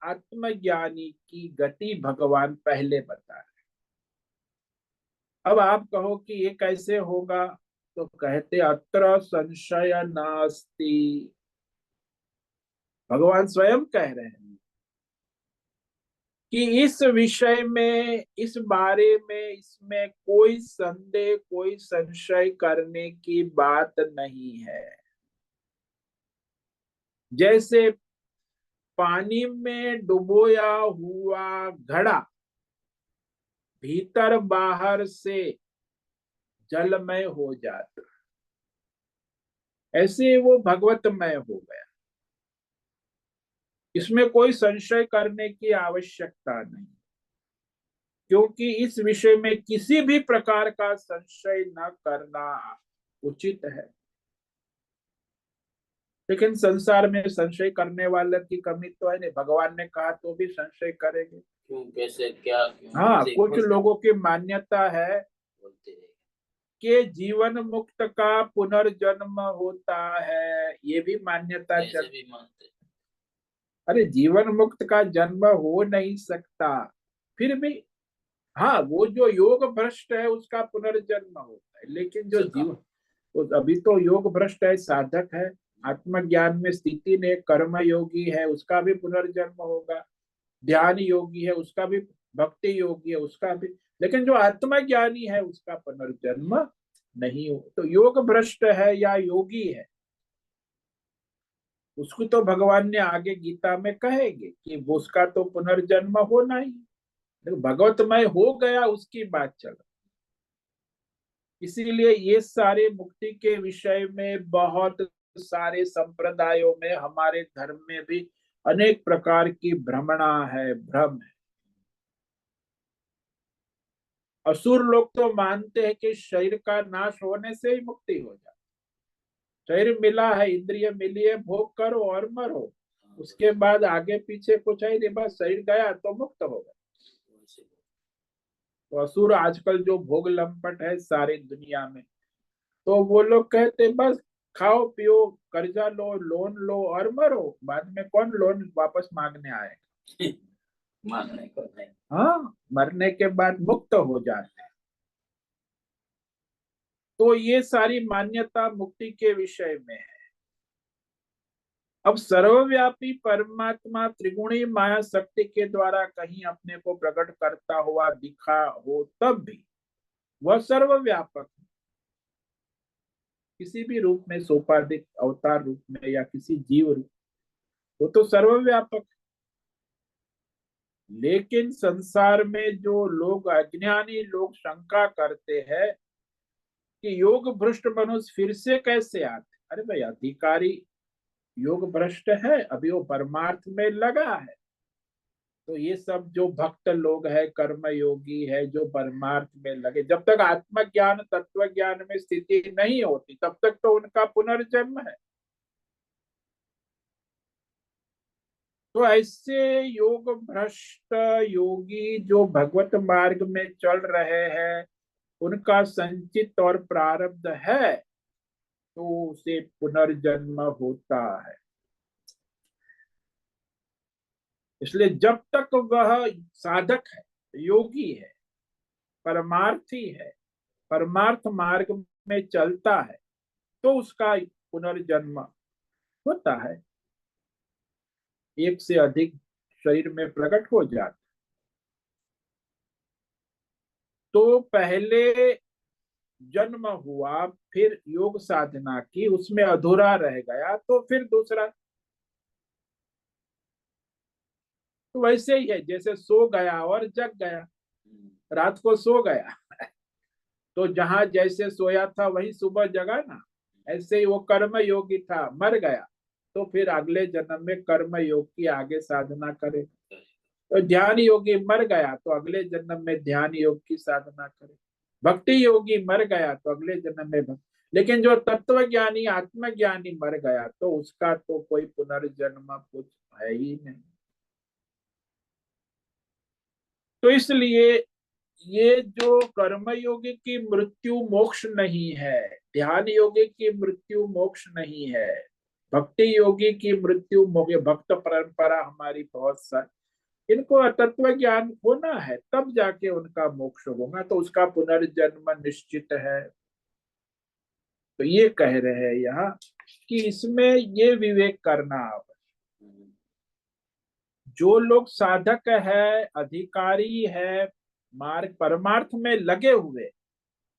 आत्मज्ञानी की गति भगवान पहले बता रहे। अब आप कहो कि ये कैसे होगा, तो कहते अत्र संशय नास्ति। भगवान स्वयं कह रहे हैं कि इस विषय में, इस बारे में, इसमें कोई संदेह, कोई संशय करने की बात नहीं है। जैसे पानी में डुबोया हुआ घड़ा भीतर बाहर से जलमय हो जाता, ऐसे वो भगवतमय हो गया। इसमें कोई संशय करने की आवश्यकता नहीं, क्योंकि इस विषय में किसी भी प्रकार का संशय न करना उचित है। लेकिन संसार में संशय करने वाले की कमी तो है नहीं। भगवान ने कहा तो भी संशय करेंगे। क्यों, कैसे, क्या, क्यों? हाँ, कैसे? कुछ लोगों की मान्यता है बोलते हैं। कि जीवन मुक्त का पुनर्जन्म होता है, ये भी मान्यता ऐसे चल। भी मानते हैं। अरे जीवन मुक्त का जन्म हो नहीं सकता, फिर भी हाँ, वो जो योग भ्रष्ट है उसका पुनर्जन्म होता है। लेकिन जो सुखा। जीवन, तो अभी तो योग भ्रष्ट है, साधक है, आत्मज्ञान में स्थिति ने, कर्म योगी है, उसका भी पुनर्जन्म होगा। ध्यान योगी है, उसका भी, भक्ति योगी है, उसका भी। लेकिन जो आत्मज्ञानी है उसका पुनर्जन्म नहीं हो। तो योग भ्रष्ट है या योगी है, उसको तो भगवान ने आगे गीता में कहेंगे कि वो, उसका तो पुनर्जन्म होना ही। भगवतमय हो गया उसकी बात चल। इसीलिए ये सारे मुक्ति के विषय में बहुत सारे संप्रदायों में, हमारे धर्म में भी अनेक प्रकार की भ्रमणा है, भ्रम है। असुर लोग तो मानते हैं कि शरीर का नाश होने से ही मुक्ति हो जाए। शरीर मिला है, इंद्रिय मिली है, भोग करो और मरो, उसके बाद आगे पीछे कुछ है नहीं, बस शरीर गया तो मुक्त हो गया। तो असुर आजकल जो भोग लंपट है सारी दुनिया में, तो वो लोग कहते बस खाओ पियो, कर्जा लो, लोन लो और मरो, बाद में कौन लोन वापस मांगने आएगा। मानने को नहीं। हाँ, मरने के बाद मुक्त हो जाते हैं। तो ये सारी मान्यता मुक्ति के विषय में है। अब सर्वव्यापी परमात्मा त्रिगुणी माया शक्ति के द्वारा कहीं अपने को प्रकट करता हुआ दिखा हो, तब भी वह सर्वव्यापक है। किसी भी रूप में, सोपाधिक अवतार रूप में या किसी जीव रूप, वो तो सर्वव्यापक है। लेकिन संसार में जो लोग, अज्ञानी लोग शंका करते हैं कि योग भ्रष्ट मनुष्य फिर से कैसे आते। अरे भाई, अधिकारी योग भ्रष्ट है, अभी वो परमार्थ में लगा है। तो ये सब जो भक्त लोग है, कर्म योगी है, जो परमार्थ में लगे, जब तक आत्मज्ञान तत्व ज्ञान में स्थिति नहीं होती तब तक तो उनका पुनर्जन्म है। तो ऐसे योग भ्रष्ट योगी जो भगवत मार्ग में चल रहे हैं, उनका संचित और प्रारब्ध है, तो उसे पुनर्जन्म होता है। इसलिए जब तक वह साधक है, योगी है, परमार्थी है, परमार्थ मार्ग में चलता है, तो उसका पुनर्जन्म होता है। एक से अधिक शरीर में प्रकट हो जाता। तो पहले जन्म हुआ, फिर योग साधना की, उसमें अधूरा रह गया, तो फिर दूसरा। तो वैसे ही है, जैसे सो गया और जग गया। रात को सो गया तो जहां जैसे सोया था वही सुबह जगा ना। ऐसे ही वो कर्म योगी था, मर गया, तो फिर अगले जन्म में कर्म योग की आगे साधना करे। तो ध्यान योगी मर गया तो अगले जन्म में ध्यान योग की साधना करे। भक्ति योगी मर गया तो अगले जन्म में लेकिन जो तत्वज्ञानी आत्मज्ञानी मर गया तो उसका तो कोई पुनर्जन्म कुछ है ही नहीं। तो इसलिए ये जो कर्मयोगी की मृत्यु मोक्ष नहीं है, ध्यान योगी की मृत्यु मोक्ष नहीं है, भक्ति योगी की मृत्यु मोक्ष, भक्त परंपरा हमारी बहुत सारी, इनको तत्व ज्ञान होना है तब जाके उनका मोक्ष होगा, तो उसका पुनर्जन्म निश्चित है। तो ये कह रहे हैं यहाँ कि इसमें ये विवेक करना आवश्यक। जो लोग साधक है, अधिकारी है, मार्ग परमार्थ में लगे हुए,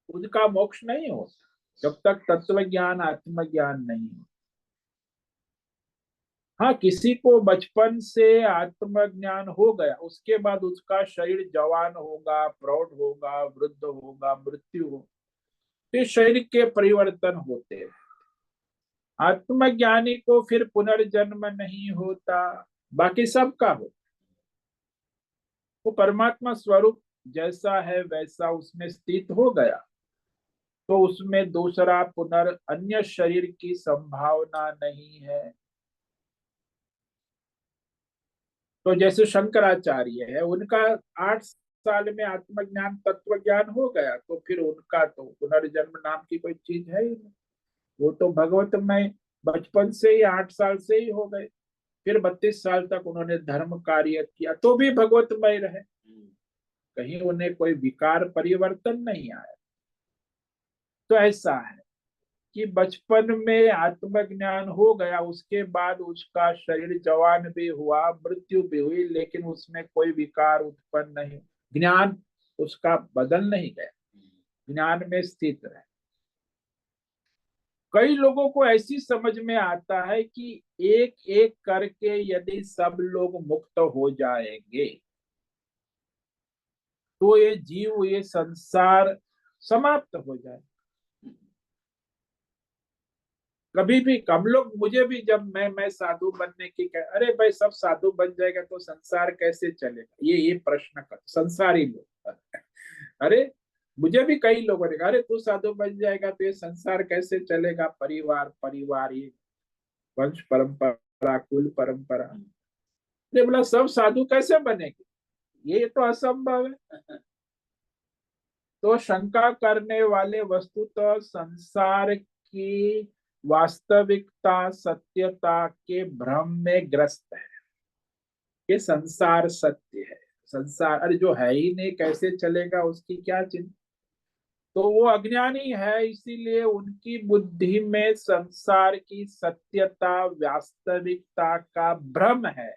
उनका मोक्ष नहीं होता जब तक तत्व ज्ञान आत्मज्ञान नहीं हो। हाँ, किसी को बचपन से आत्मज्ञान हो गया, उसके बाद उसका शरीर जवान होगा, प्रौढ़ होगा, वृद्ध होगा, मृत्यु हो, तो शरीर के परिवर्तन होते हैं। आत्मज्ञानी को फिर पुनर्जन्म नहीं होता, बाकी सबका हो। वो परमात्मा स्वरूप जैसा है वैसा उसमें स्थित हो गया, तो उसमें दूसरा अन्य शरीर की संभावना नहीं है। तो जैसे शंकराचार्य है, उनका 8 साल में आत्मज्ञान तत्व ज्ञान हो गया, तो फिर उनका तो पुनर्जन्म नाम की कोई चीज है ही नहीं। वो तो भगवत में बचपन से ही 8 साल से ही हो गए, फिर 32 साल तक उन्होंने धर्म कार्य किया तो भी भगवतमय रहे, कहीं उन्हें कोई विकार परिवर्तन नहीं आया। तो ऐसा है कि बचपन में आत्मज्ञान हो गया, उसके बाद उसका शरीर जवान भी हुआ, मृत्यु भी हुई, लेकिन उसमें कोई विकार उत्पन्न नहीं, ज्ञान उसका बदल नहीं गया, ज्ञान में स्थित रहे। कई लोगों को ऐसी समझ में आता है कि एक एक करके यदि सब लोग मुक्त हो जाएंगे तो ये जीव, ये संसार समाप्त हो जाए। कभी भी हम लोग, मुझे भी जब मैं साधु बनने की अरे भाई सब साधु बन जाएगा तो संसार कैसे चलेगा, ये प्रश्न कर संसारी लोग। अरे मुझे भी कई लोगों ने कहा अरे तू साधु बन जाएगा तो ये संसार कैसे चलेगा, परिवार परिवार, ये वंश परंपरा, कुल परंपरा। अरे बोला सब साधु कैसे बनेंगे, ये तो असंभव है। तो शंका करने वाले वस्तुतः संसार की वास्तविकता, सत्यता के भ्रम में ग्रस्त है कि संसार सत्य है, संसार अरे जो है ही नहीं कैसे चलेगा, उसकी क्या चिंता। तो वो अज्ञानी है, इसीलिए उनकी बुद्धि में संसार की सत्यता, वास्तविकता का भ्रम है।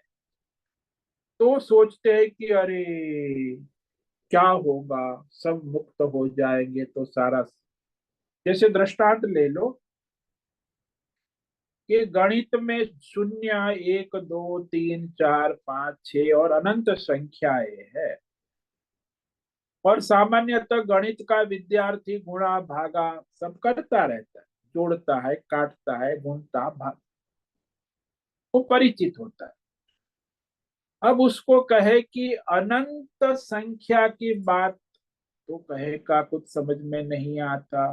तो सोचते हैं कि अरे क्या होगा, सब मुक्त हो जाएंगे तो सारा, जैसे दृष्टांत ले लो कि गणित में 0, 1, 2, 3, 4, 5, 6 और अनंत संख्याएं है, और सामान्यतः गणित का विद्यार्थी गुणा भागा सब करता रहता है, जोड़ता है, काटता है, गुणता भाग, वो परिचित होता है। अब उसको कहे कि अनंत संख्या की बात, तो कहेगा कुछ समझ में नहीं आता,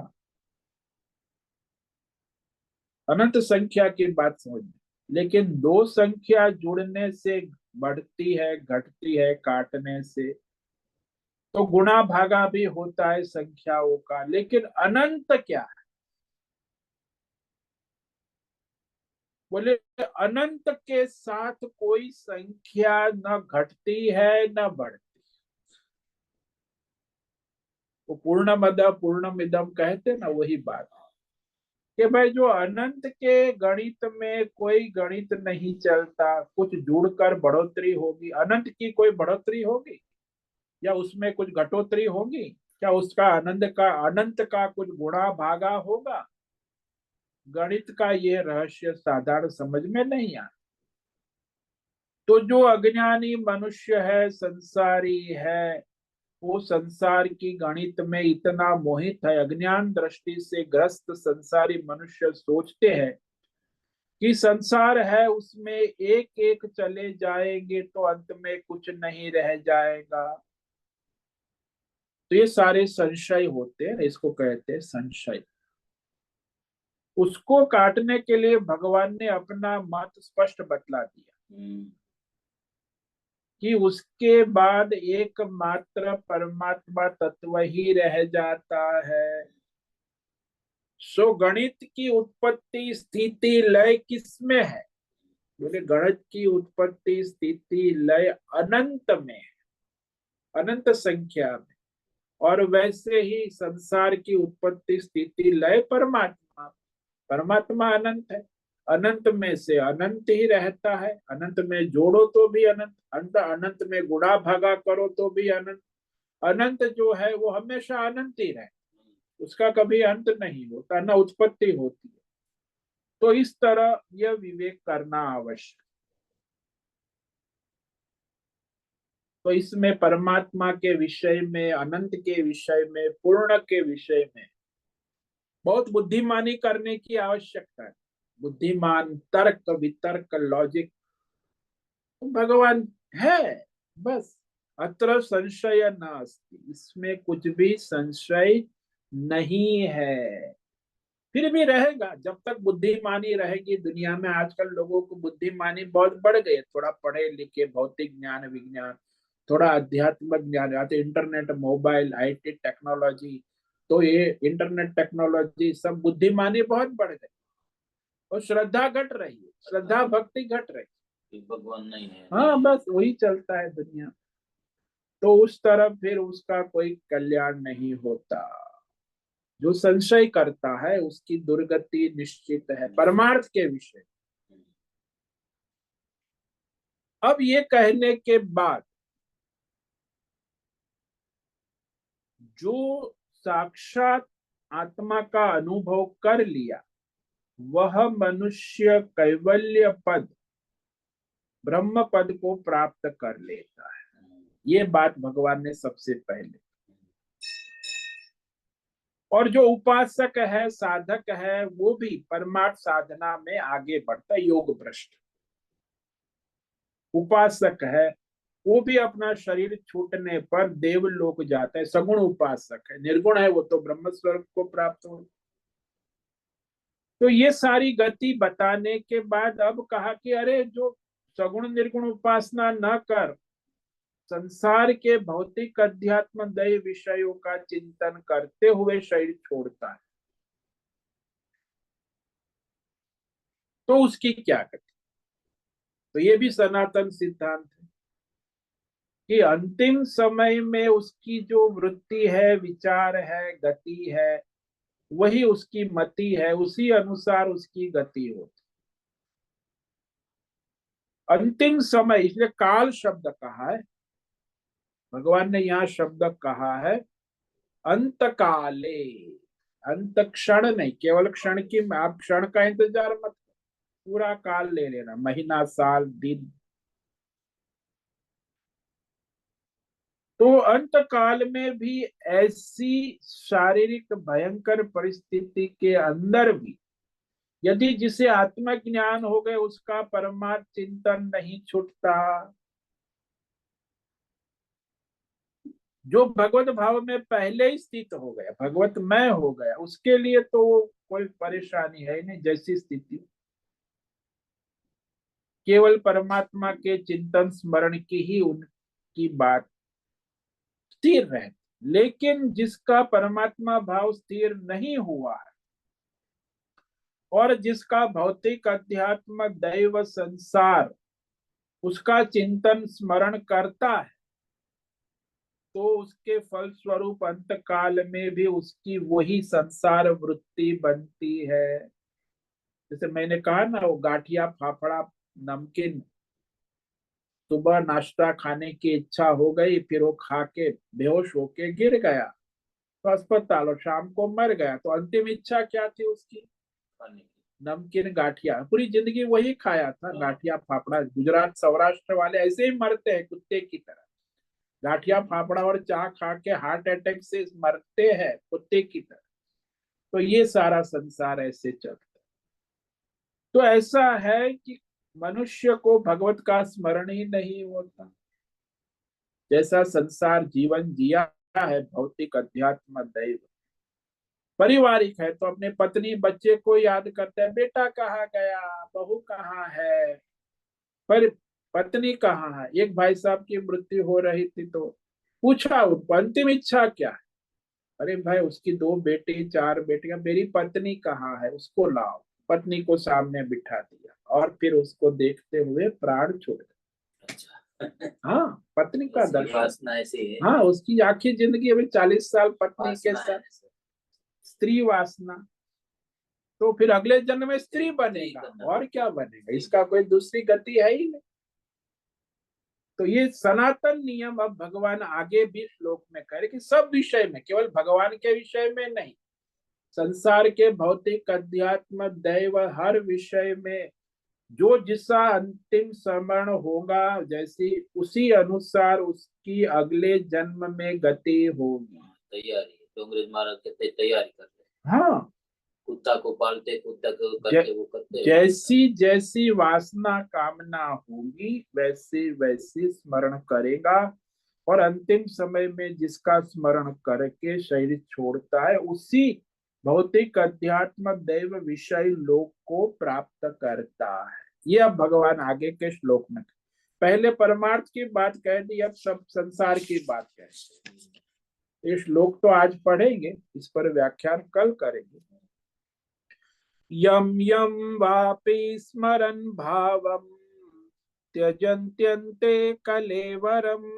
अनंत संख्या की बात समझ में, लेकिन 2 संख्या जुड़ने से बढ़ती है, घटती है काटने से, तो गुणा भागा भी होता है संख्याओं का, लेकिन अनंत क्या है? बोले अनंत के साथ कोई संख्या न घटती है न बढ़ती। वो पूर्णमद पूर्णमिदम कहते ना, वही बात कि भाई जो अनंत के गणित में कोई गणित नहीं चलता, कुछ जुड़कर बढ़ोतरी होगी, अनंत की कोई बढ़ोतरी होगी या उसमें कुछ घटोतरी होगी क्या, उसका अनंत का कुछ गुणा भागा होगा? गणित का ये रहस्य साधारण समझ में नहीं आता। तो जो अज्ञानी मनुष्य है, संसारी है, वो संसार की गणित में इतना मोहित है, अज्ञान दृष्टि से ग्रस्त संसारी मनुष्य सोचते हैं कि संसार है, उसमें एक एक चले जाएंगे तो अंत में कुछ नहीं रह जाएगा। तो ये सारे संशय होते हैं, इसको कहते हैं संशय। उसको काटने के लिए भगवान ने अपना मत स्पष्ट बतला दिया कि उसके बाद एकमात्र परमात्मा तत्व ही रह जाता है। सो गणित की उत्पत्ति स्थिति लय किसमें है? बोले गणित की उत्पत्ति स्थिति लय अनंत में है, अनंत संख्या में। और वैसे ही संसार की उत्पत्ति स्थिति लय परमात्मा, परमात्मा अनंत है, अनंत में से अनंत ही रहता है। अनंत में जोड़ो तो भी अनंत, अनंत में गुणा भागा करो तो भी अनंत। अनंत जो है वो हमेशा अनंत ही रहे, उसका कभी अंत नहीं होता, न उत्पत्ति होती है। तो इस तरह यह विवेक करना आवश्यक। तो इसमें परमात्मा के विषय में, अनंत के विषय में, पूर्ण के विषय में बहुत बुद्धिमानी करने की आवश्यकता है। बुद्धिमान, तर्क वितर्क, लॉजिक भगवान है, बस। अत्र संशय नास्ति, इसमें कुछ भी संशय नहीं है। फिर भी रहेगा, जब तक बुद्धिमानी रहेगी दुनिया में। आजकल लोगों को बुद्धिमानी बहुत बढ़ गई है, थोड़ा पढ़े लिखे, भौतिक ज्ञान विज्ञान, थोड़ा आध्यात्मिक ज्ञान, या तो इंटरनेट, मोबाइल, आईटी टेक्नोलॉजी, तो ये इंटरनेट टेक्नोलॉजी सब बुद्धिमानी बहुत बढ़ गई और श्रद्धा घट रही है, श्रद्धा भक्ति घट रही है। भगवान नहीं है। हाँ, बस वही चलता है दुनिया। तो उस तरफ फिर उसका कोई कल्याण नहीं होता। जो संशय करता है उसकी दुर्गति निश्चित है परमार्थ के विषय। अब ये कहने के बाद जो साक्षात आत्मा का अनुभव कर लिया वह मनुष्य कैवल्य पद, ब्रह्म पद को प्राप्त कर लेता है। ये बात भगवान ने सबसे पहले। और जो उपासक है, साधक है, वो भी परमार्थ साधना में आगे बढ़ता है, योग भ्रष्ट उपासक है, वो भी अपना शरीर छूटने पर देवलोक जाता है। सगुण उपासक है, निर्गुण है वो तो ब्रह्म स्वरूप को प्राप्त हो। तो ये सारी गति बताने के बाद अब कहा कि अरे जो सगुण निर्गुण उपासना न कर, संसार के भौतिक अध्यात्म दैव विषयों का चिंतन करते हुए शरीर छोड़ता है, तो उसकी क्या गति? तो ये भी सनातन सिद्धांत है कि अंतिम समय में उसकी जो वृत्ति है, विचार है, गति है, वही उसकी मति है, उसी अनुसार उसकी गति होती। अंतिम समय, इसलिए काल शब्द कहा है भगवान ने, यहाँ शब्द कहा है अंत काले। अंत क्षण नहीं, केवल क्षण की, आप क्षण का इंतजार मत, पूरा काल ले लेना, महीना, साल, दिन। तो अंत काल में भी ऐसी शारीरिक भयंकर परिस्थिति के अंदर भी यदि जिसे आत्मज्ञान हो गए उसका परमार्थ चिंतन नहीं छूटता, जो भगवत भाव में पहले ही स्थित हो गया, भगवत मय हो गया, उसके लिए तो कोई परेशानी है नहीं। जैसी स्थिति केवल परमात्मा के चिंतन स्मरण की ही उनकी बात स्थिर रहे। लेकिन जिसका परमात्मा भाव स्थिर नहीं हुआ है और जिसका भौतिक अध्यात्म दैव संसार उसका चिंतन स्मरण करता है, तो उसके फल स्वरूप अंत काल में भी उसकी वही संसार वृत्ति बनती है। जैसे मैंने कहा ना, वो गाठिया, फाफड़ा, नमकीन, सुबह नाश्ता खाने की इच्छा हो गई, फिर वो खा के बेहोश होके गिर गया तो अस्पताल, और शाम को मर गया। तो अंतिम इच्छा क्या थी उसकी? नमकीन, गाठिया। पूरी जिंदगी वही खाया था, गाठिया फाफड़ा। गुजरात सौराष्ट्र वाले ऐसे ही मरते हैं कुत्ते की तरह, गाठिया फाफड़ा और चाय खा के हार्ट अटैक से मरते हैं कुत्ते की तरह। तो ये सारा संसार ऐसे चलता है। तो ऐसा है कि मनुष्य को भगवत का स्मरण ही नहीं होता। जैसा संसार जीवन जिया है भौतिक अध्यात्म दैव। पारिवारिक है तो अपने पत्नी बच्चे को याद करते हैं, बेटा कहाँ गया, बहू कहाँ है, पर पत्नी कहाँ है। एक भाई साहब की मृत्यु हो रही थी तो पूछा उनको अंतिम इच्छा क्या है। अरे भाई उसकी 2 बेटे 4 बेटियां, मेरी पत्नी कहाँ है, उसको लाओ। पत्नी को सामने बिठा दिया और फिर उसको देखते हुए प्राण छोड़ दिया। अच्छा। हाँ, पत्नी का इसकी दर्शन। वासना ऐसी है। हाँ, उसकी आखिरी जिंदगी अभी 40 साल पत्नी के वासना है साथ, ऐसे। स्त्री वासना। तो फिर अगले जन्म में स्त्री बनेगा, और क्या बनेगा, इसका कोई दूसरी गति है ही नहीं। तो ये सनातन नियम अब भगवान आगे भी श्लोक में कह रहे कि सब विषय में, केवल भगवान के विषय में नहीं, संसार के भौतिक अध्यात्म दैव हर विषय में जो जिसका अंतिम स्मरण होगा, जैसी उसी अनुसार उसकी अगले जन्म में गति होगी। तैयारी तो अंग्रेज महाराज कहते तैयारी करते, हाँ, कुत्ता को पालते, कुत्ता को करते, वो करते। जैसी जैसी वासना कामना होगी वैसे वैसे स्मरण करेगा, और अंतिम समय में जिसका स्मरण करके शरीर छोड़ता है उसी भौतिक अध्यात्म दैव विषय लोक को प्राप्त करता है। ये अब भगवान आगे के श्लोक में, पहले परमार्थ की बात कह दी, अब सब संसार की बात कह दी। ये श्लोक तो आज पढ़ेंगे, इस पर व्याख्यान कल करेंगे। यम यम वापि स्मरन् भावम् त्यजन्त्यन्ते कलेवरम्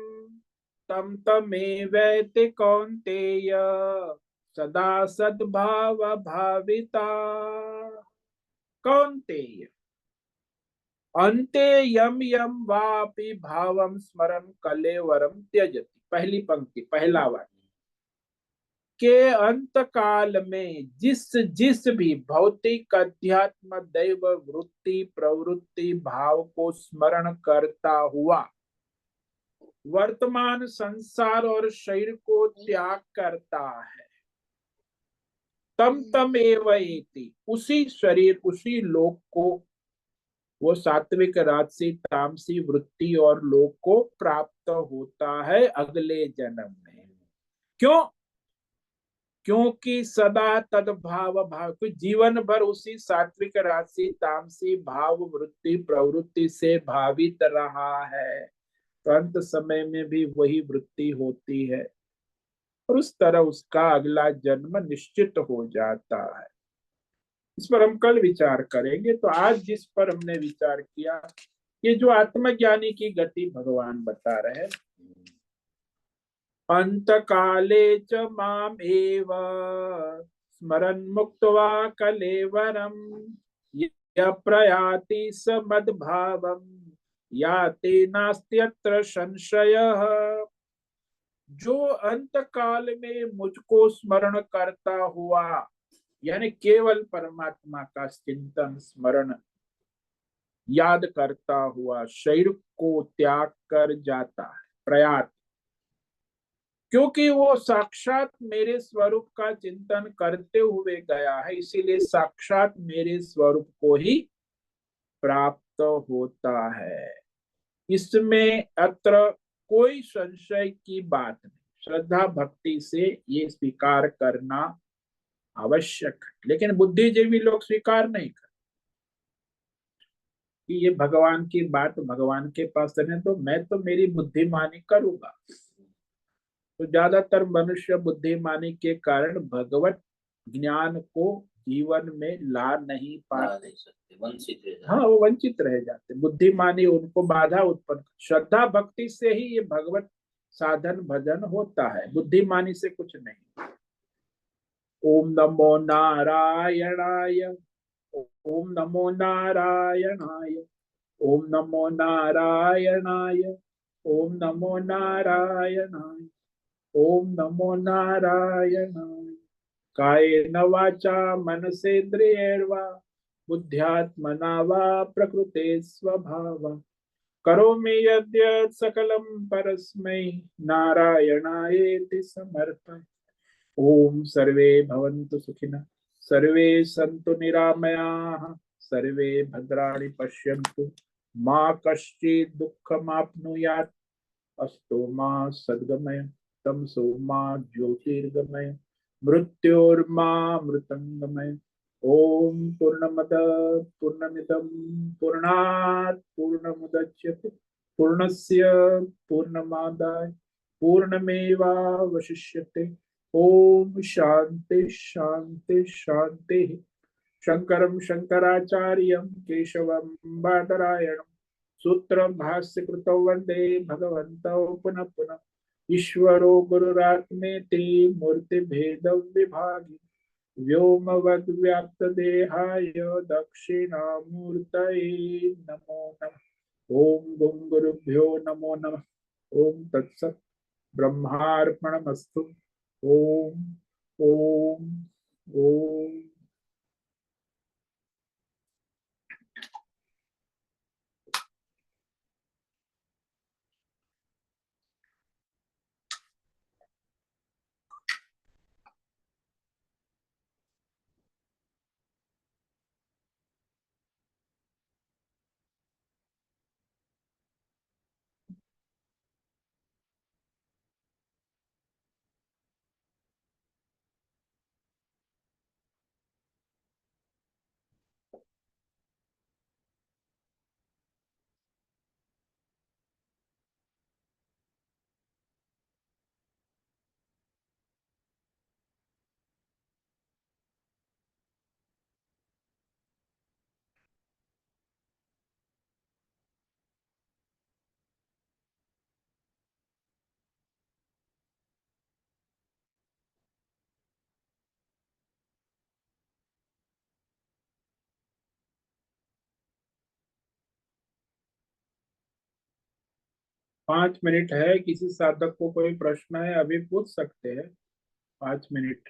तम तमेवैति कौन्तेय सदा सद्भाव भाविता। कौन्तेय अन्ते यम यम वापि भावम स्मरन् कलेवरम त्यजति। पहली पंक्ति, पहला वाक्य, के अंत काल में जिस जिस भी भौतिक अध्यात्म दैव वृत्ति प्रवृत्ति भाव को स्मरण करता हुआ वर्तमान संसार और शरीर को त्याग करता है, तम तम एवैति, उसी शरीर उसी लोक को, वो सात्विक राजसी तामसी वृत्ति और लोक को प्राप्त होता है अगले जन्म में। क्यों? क्योंकि सदा तद्भाव भाव, कोई जीवन भर उसी सात्विक राशि तामसी भाव वृत्ति प्रवृत्ति से भावित रहा है, तो अंत समय में भी वही वृत्ति होती है और उस तरह उसका अगला जन्म निश्चित हो जाता है। इस पर हम कल विचार करेंगे। तो आज जिस पर हमने विचार किया, ये जो आत्मज्ञानी की गति भगवान बता रहे हैं, अंत काले च माम एव स्मरन् मुक्त्वा कलेवरम य प्रयाति स मद्भावम याति नास्त्यत्र संशयः। जो अंत काल में मुझको स्मरण करता हुआ, यानी केवल परमात्मा का चिंतन स्मरण याद करता हुआ शरीर को त्याग कर जाता है, प्रयात, क्योंकि वो साक्षात मेरे स्वरूप का चिंतन करते हुए गया है, इसीलिए साक्षात मेरे स्वरूप को ही प्राप्त होता है। इसमें अत्र कोई संशय की बात नहीं, श्रद्धा भक्ति से ये स्वीकार करना आवश्यक है। लेकिन बुद्धिजीवी लोग स्वीकार नहीं करते कि ये भगवान की बात भगवान के पास रहने, तो मैं तो मेरी बुद्धिमानी करूंगा। तो ज्यादातर मनुष्य बुद्धिमानी के कारण भगवत ज्ञान को जीवन में ला नहीं पाते, वंचित रह जाते। हाँ, वो वंचित रह जाते, बुद्धिमानी उनको बाधा उत्पन्न। श्रद्धा भक्ति से ही ये भगवत साधन भजन होता है, बुद्धिमानी से कुछ नहीं। ओम नमो नारायणाय, ओम नमो नारायणाय, ओम नमो नारायणाय, ओम नमो नारायणाय, ओम नमो नारायणाय। कायेन वाचा मनसेन्द्रियैर्वा बुद्ध्यात्मना वा प्रकृते स्वभाव करोमि यद्यत् सकलं परस्मै नारायणायेति समर्पयामि। ओम सर्वे भवन्तु सुखिनः, सर्वे सन्तु निरामयाः, सर्वे भद्राणि पश्यन्तु, मा कश्चित् दुःखमाप्नुयात्, अस्तु मा सद्गमय। तमसो मा ज्योतिर्गमय मृत्योर्मामृतंगमय। ओम पूर्णमद पूर्णमिदं पूर्णात् पूर्णमुदच्यते पूर्णस्य पूर्णमादाय पूर्णमेवावशिष्यते। ओम शांति शांति शांति। शंकरं शंकराचार्यं केशवं बादरायणं सूत्रं भाष्यकृतौ वन्दे भगवन्तौ पुनः पुनः। ईश्वरो गुरुरात्मेति मूर्तिभेदविभागि व्योमवद्व्याप्तदेहाय दक्षिणामूर्तये नमो नमः। ओम गुं गुरुभ्यो नमो नमः। ओम तत्सत् ब्रह्मार्पणमस्तु। ओम ओम ओम। पाँच मिनट है। किसी साधक को कोई प्रश्न है अभी पूछ सकते हैं। 5 मिनट।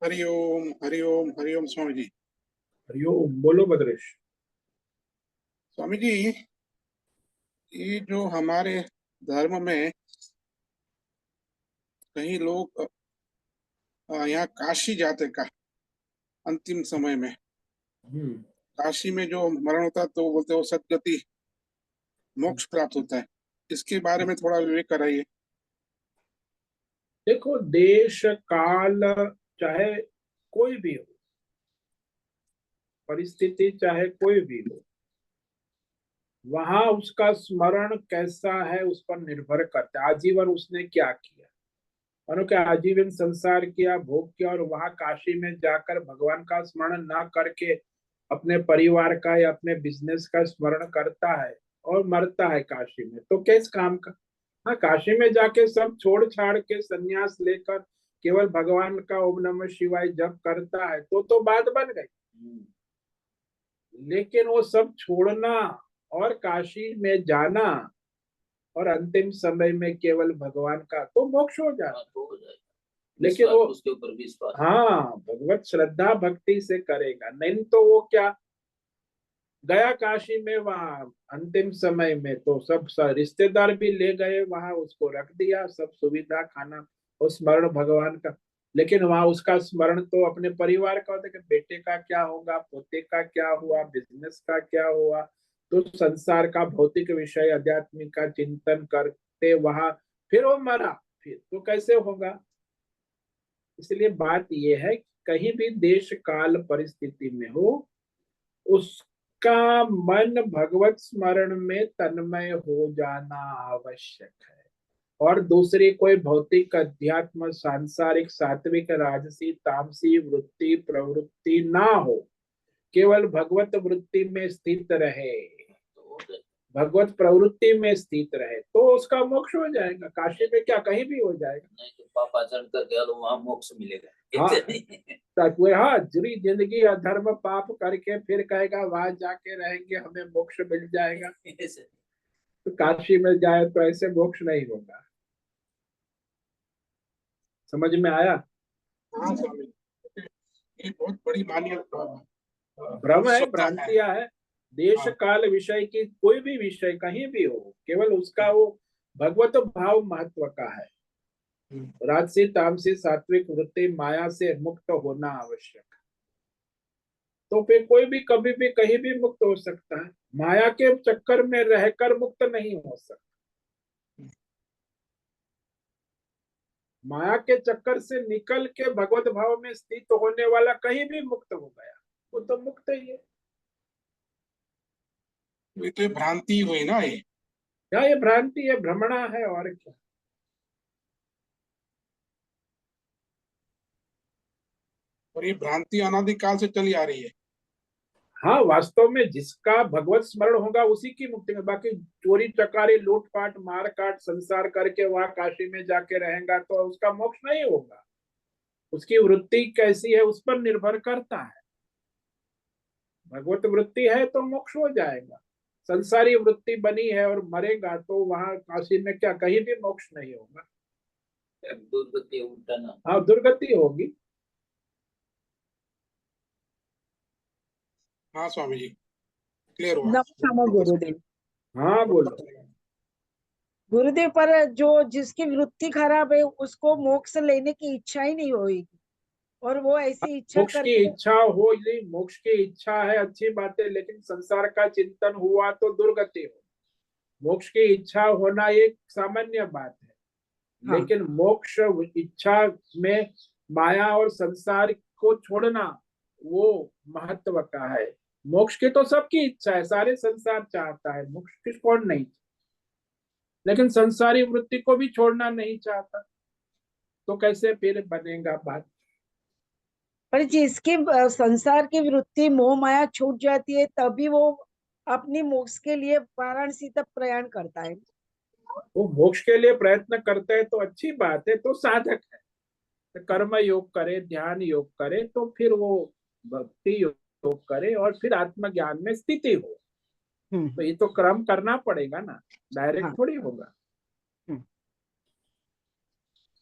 हरिओम हरिओम हरिओम स्वामी जी। हरिओम। बोलो भद्रेश। स्वामी जी, ये जो हमारे धर्म में कई लोग यहाँ काशी जाते का अंतिम समय में, काशी में जो मरण होता है तो बोलते हो सदगति मोक्ष प्राप्त होता है। इसके बारे में थोड़ा विवेक कराइए। देखो, देश काल चाहे कोई भी हो, परिस्थिति चाहे कोई भी हो, वहां उसका स्मरण कैसा है उस पर निर्भर करता है। आजीवन उसने क्या किया, मानो कि आजीवन संसार किया, भोग किया, और वहां काशी में जाकर भगवान का स्मरण ना करके अपने परिवार का या अपने बिजनेस का स्मरण करता है और मरता है काशी में, तो किस काम का। हाँ, काशी में जाके सब छोड़ छाड़ के संन्यास लेकर केवल भगवान का ओम नमः शिवाय जप करता है तो बात बन गई। लेकिन वो सब छोड़ना और काशी में जाना और अंतिम समय में केवल भगवान का, तो मोक्ष हो जाए। लेकिन वो उसके ऊपर विश्वास, हाँ, भगवत श्रद्धा भक्ति से करेगा, नहीं तो वो क्या गया काशी में, वहां अंतिम समय में तो सब रिश्तेदार भी ले गए, वहां उसको रख दिया, सब सुविधा, खाना और स्मरण भगवान का। लेकिन वहां उसका स्मरण तो अपने परिवार का होता है कि बेटे का क्या होगा, पोते का क्या हुआ, बिजनेस का क्या हुआ। तो संसार का भौतिक विषय आध्यात्मिक का चिंतन करते वहां फिर वो मरा, फिर तो कैसे होगा। इसलिए बात यह है कि कहीं भी देश काल परिस्थिति में हो, उसका मन भगवत स्मरण में तन्मय हो जाना आवश्यक है। और दूसरी कोई भौतिक अध्यात्म सांसारिक सात्विक राजसी तामसी वृत्ति प्रवृत्ति ना हो, केवल भगवत वृत्ति में स्थित रहे, भगवत प्रवृत्ति में स्थित रहे, तो उसका मोक्ष हो जाएगा। काशी में क्या कहीं भी हो जाएगा। नहीं तो पापाचरण करके आलो वहां मोक्ष मिलेगा। हाँ, जुड़ी जिंदगी अधर्म पाप करके फिर कहेगा वहां जाके रहेंगे हमें मोक्ष मिल जाएगा, तो काशी में जाए तो ऐसे मोक्ष नहीं होगा। समझ में आया? हाँ स्वामी, ये बहुत बड़ी मान्यता भ्रम है, श्रद्धा है। भ्रांतियां है। देश हाँ। काल विषय की कोई भी विषय कहीं भी हो, केवल उसका वो भगवत भाव महत्व का है। राजसी तामसी सात्विक वृत्ति माया से मुक्त होना आवश्यक है। तो फिर कोई भी कभी भी कहीं भी मुक्त हो सकता है, माया के चक्कर में रहकर मुक्त नहीं हो सकता। माया के चक्कर से निकल के भगवत भाव में स्थित होने वाला कहीं भी मुक्त हो गया, वो तो मुक्त ही है। ये तो भ्रांति हुई ना ये। क्या ये भ्रांति है, भ्रमणा है, और क्या। और ये भ्रांति अनादिकाल से चली आ रही है। हाँ, वास्तव में जिसका भगवत स्मरण होगा उसी की मुक्ति में। बाकी चोरी चकारी लूटपाट मार काट संसार करके वहां काशी में जाके रहेगा तो उसका मोक्ष नहीं होगा। उसकी वृत्ति कैसी है उस पर निर्भर करता है। भगवत वृत्ति है तो मोक्ष हो जाएगा। संसारी वृत्ति बनी है और मरेगा तो वहां काशी में क्या कहीं भी मोक्ष नहीं होगा। दुर्गति उल्टा ना। हाँ, दुर्गति होगी। हाँ स्वामी जी, क्लियर हुआ। नमो गुरुदेव। हाँ बोलो। गुरुदेव, पर जो जिसकी वृत्ति खराब है उसको मोक्ष लेने की इच्छा ही नहीं होगी, और वो ऐसी इच्छा मोक्ष की करके इच्छा हो, यदि मोक्ष की इच्छा है अच्छी बात है, लेकिन संसार का चिंतन हुआ तो दुर्गति हो। मोक्ष की इच्छा होना एक सामान्य बात है। हाँ। लेकिन मोक्ष इच्छा में माया और संसार को छोड़ना वो महत्व का है। मोक्ष की तो सबकी इच्छा है, सारे संसार चाहता है मोक्ष, किस कौन नहीं, लेकिन संसारी वृत्ति को भी छोड़ना नहीं चाहता, तो कैसे फिर बनेगा बात। पर जिसकी संसार की वृत्ति मोह माया छूट जाती है तभी वो अपनी मोक्ष के लिए वाराणसी तक प्रयाण करता है। वो मोक्ष के लिए प्रयत्न करते हैं तो अच्छी बात है, तो साधक है। तो कर्म योग करे, ध्यान योग करे, तो फिर वो भक्ति योग करे और फिर आत्मज्ञान में स्थिति हो। तो ये तो क्रम करना पड़ेगा ना, डायरेक्ट हाँ। थोड़ी होगा।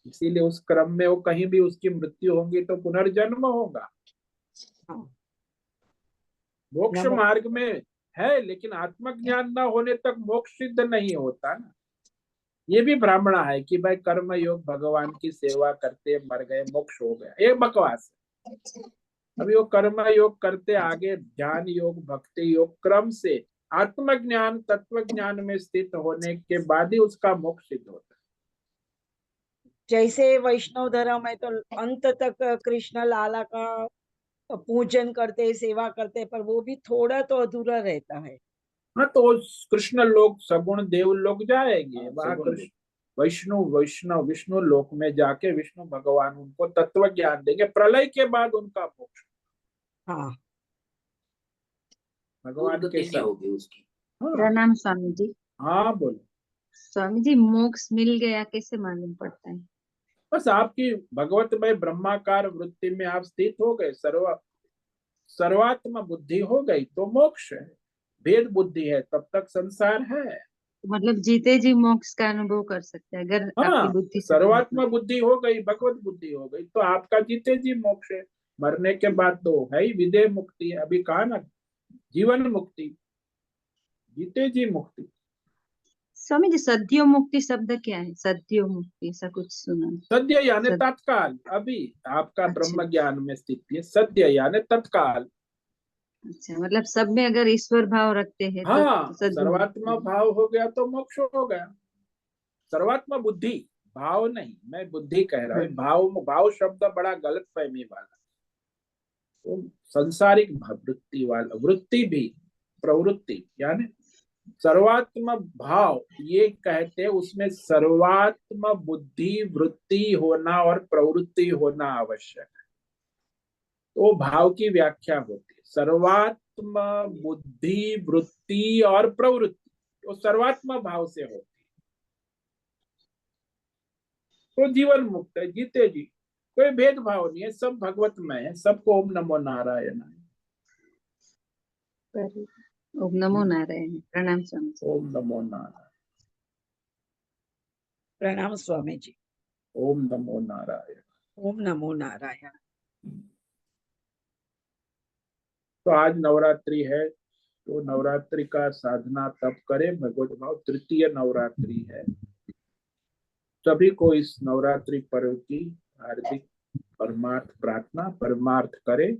इसीलिए उस क्रम में वो कहीं भी उसकी मृत्यु होगी तो पुनर्जन्म होगा। हाँ। मोक्ष नमो- मार्ग में है, लेकिन आत्मज्ञान न होने तक मोक्ष सिद्ध नहीं होता ना। ये भी ब्राह्मणा है कि भाई कर्म योग भगवान की सेवा करते मर गए मोक्ष हो गया, ये बकवास है। अभी वो कर्म योग करते आगे ज्ञान योग भक्ति योग क्रम से आत्मज्ञान तत्व ज्ञान में स्थित होने के बाद ही उसका मोक्ष सिद्ध होता है। जैसे वैष्णव धर्म है तो अंत तक कृष्ण लाला का पूजन करते सेवा करते, पर वो भी थोड़ा तो अधूरा रहता है। हाँ, तो कृष्ण लोक सगुण देव लोक जाएंगे, वहां सगुण कृष्ण वैष्णव विष्णु लोक में जाके विष्णु भगवान उनको तत्व ज्ञान देंगे, प्रलय के बाद उनका मोक्ष हाँ। भगवान के दुर्गति नहीं साथ। होगी उसकी। हाँ, प्रणाम स्वामी जी। हाँ बोलो। स्वामी जी, मोक्ष मिल गया कैसे मालूम पड़ता है? बस आपकी भगवतमय ब्रह्माकार वृत्ति में आप स्थित हो गए, सर्वात्म बुद्धि हो गई तो मोक्ष है। भेद बुद्धि है तब तक संसार है। मतलब जीते जी मोक्ष का अनुभव कर सकते हैं अगर आपकी हाँ, बुद्धि सर्वात्म बुद्धि हो गई, भगवत बुद्धि हो गई तो आपका जीते जी मोक्ष है। मरने के बाद तो है ही विदेह मुक्ति है। अभी कहा ना जीवन मुक्ति, जीते जी मुक्ति। स्वामी जी, सद्यो मुक्ति शब्द क्या है? सद्यो मुक्ति ऐसा कुछ सुना। सद्य यानी सद- तत्काल, अभी आपका अच्छा। ब्रह्म ज्ञान में स्थिति है। सद्य यानी तत्काल। अच्छा, मतलब सब में अगर ईश्वर भाव रखते हैं तो हाँ, सद्यो सर्वात्मा मुक्ति। भाव हो गया तो मोक्ष हो गया। सर्वात्मा बुद्धि, भाव नहीं, मैं बुद्धि कह रहा हूँ। भाव भाव शब्द बड़ा गलत फहमी वाला। तो सांसारिक वृत्ति वाला, वृत्ति भी प्रवृत्ति यानी सर्वात्म भाव ये कहते हैं, उसमें सर्वात्म बुद्धि वृत्ति होना और प्रवृत्ति होना आवश्यक है। तो भाव की व्याख्या होती है सर्वात्म बुद्धि वृत्ति और प्रवृत्ति, तो सर्वात्म भाव से होती है तो जीवन मुक्त है, जीते जी। कोई भेदभाव नहीं है, सब भगवतमय है। सबको ओम नमो नारायण। ओम नमो नारायण। प्रणाम स्वामी जी। ओम नमो नारायण। प्रणाम स्वामी जी। ओम नमो नारायण। ओम नमो नारायण। तो आज नवरात्रि है, तो नवरात्रि का साधना तब करें भगवत भाव। तृतीय नवरात्रि है, सभी को इस नवरात्रि पर्व की हार्दिक परमार्थ प्रार्थना परमार्थ करे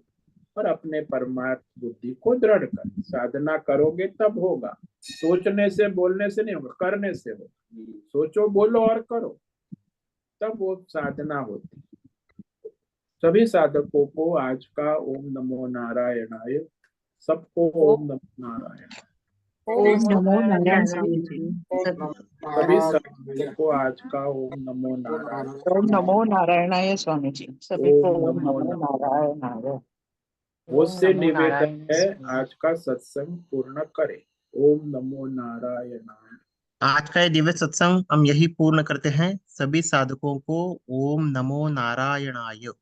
और अपने परमार्थ बुद्धि को दृढ़ करे। साधना करोगे तब होगा, सोचने से बोलने से नहीं होगा, करने से होगा। सोचो बोलो और करो, तब वो साधना होती। सभी साधकों को आज का ओम नमो नारायणाय, सबको ओम नमो नारायण। ओम नमो नारायण नारायण स्वामी जी। ओम सब नमो सभी नारायण साधकों को आज का ओम नमो नारायण। ओम नमो नारायणाय स्वामी जी, सभी को ओम ओम नमो नमो नारायणाय। मुझसे नमो निवेदन नारायण है, स्वामी जी। आज का सत्संग पूर्ण करें। ओम नमो नारायणाय। आज का ये दिव्य सत्संग हम यही पूर्ण करते हैं। सभी साधकों को ओम नमो नारायणाय।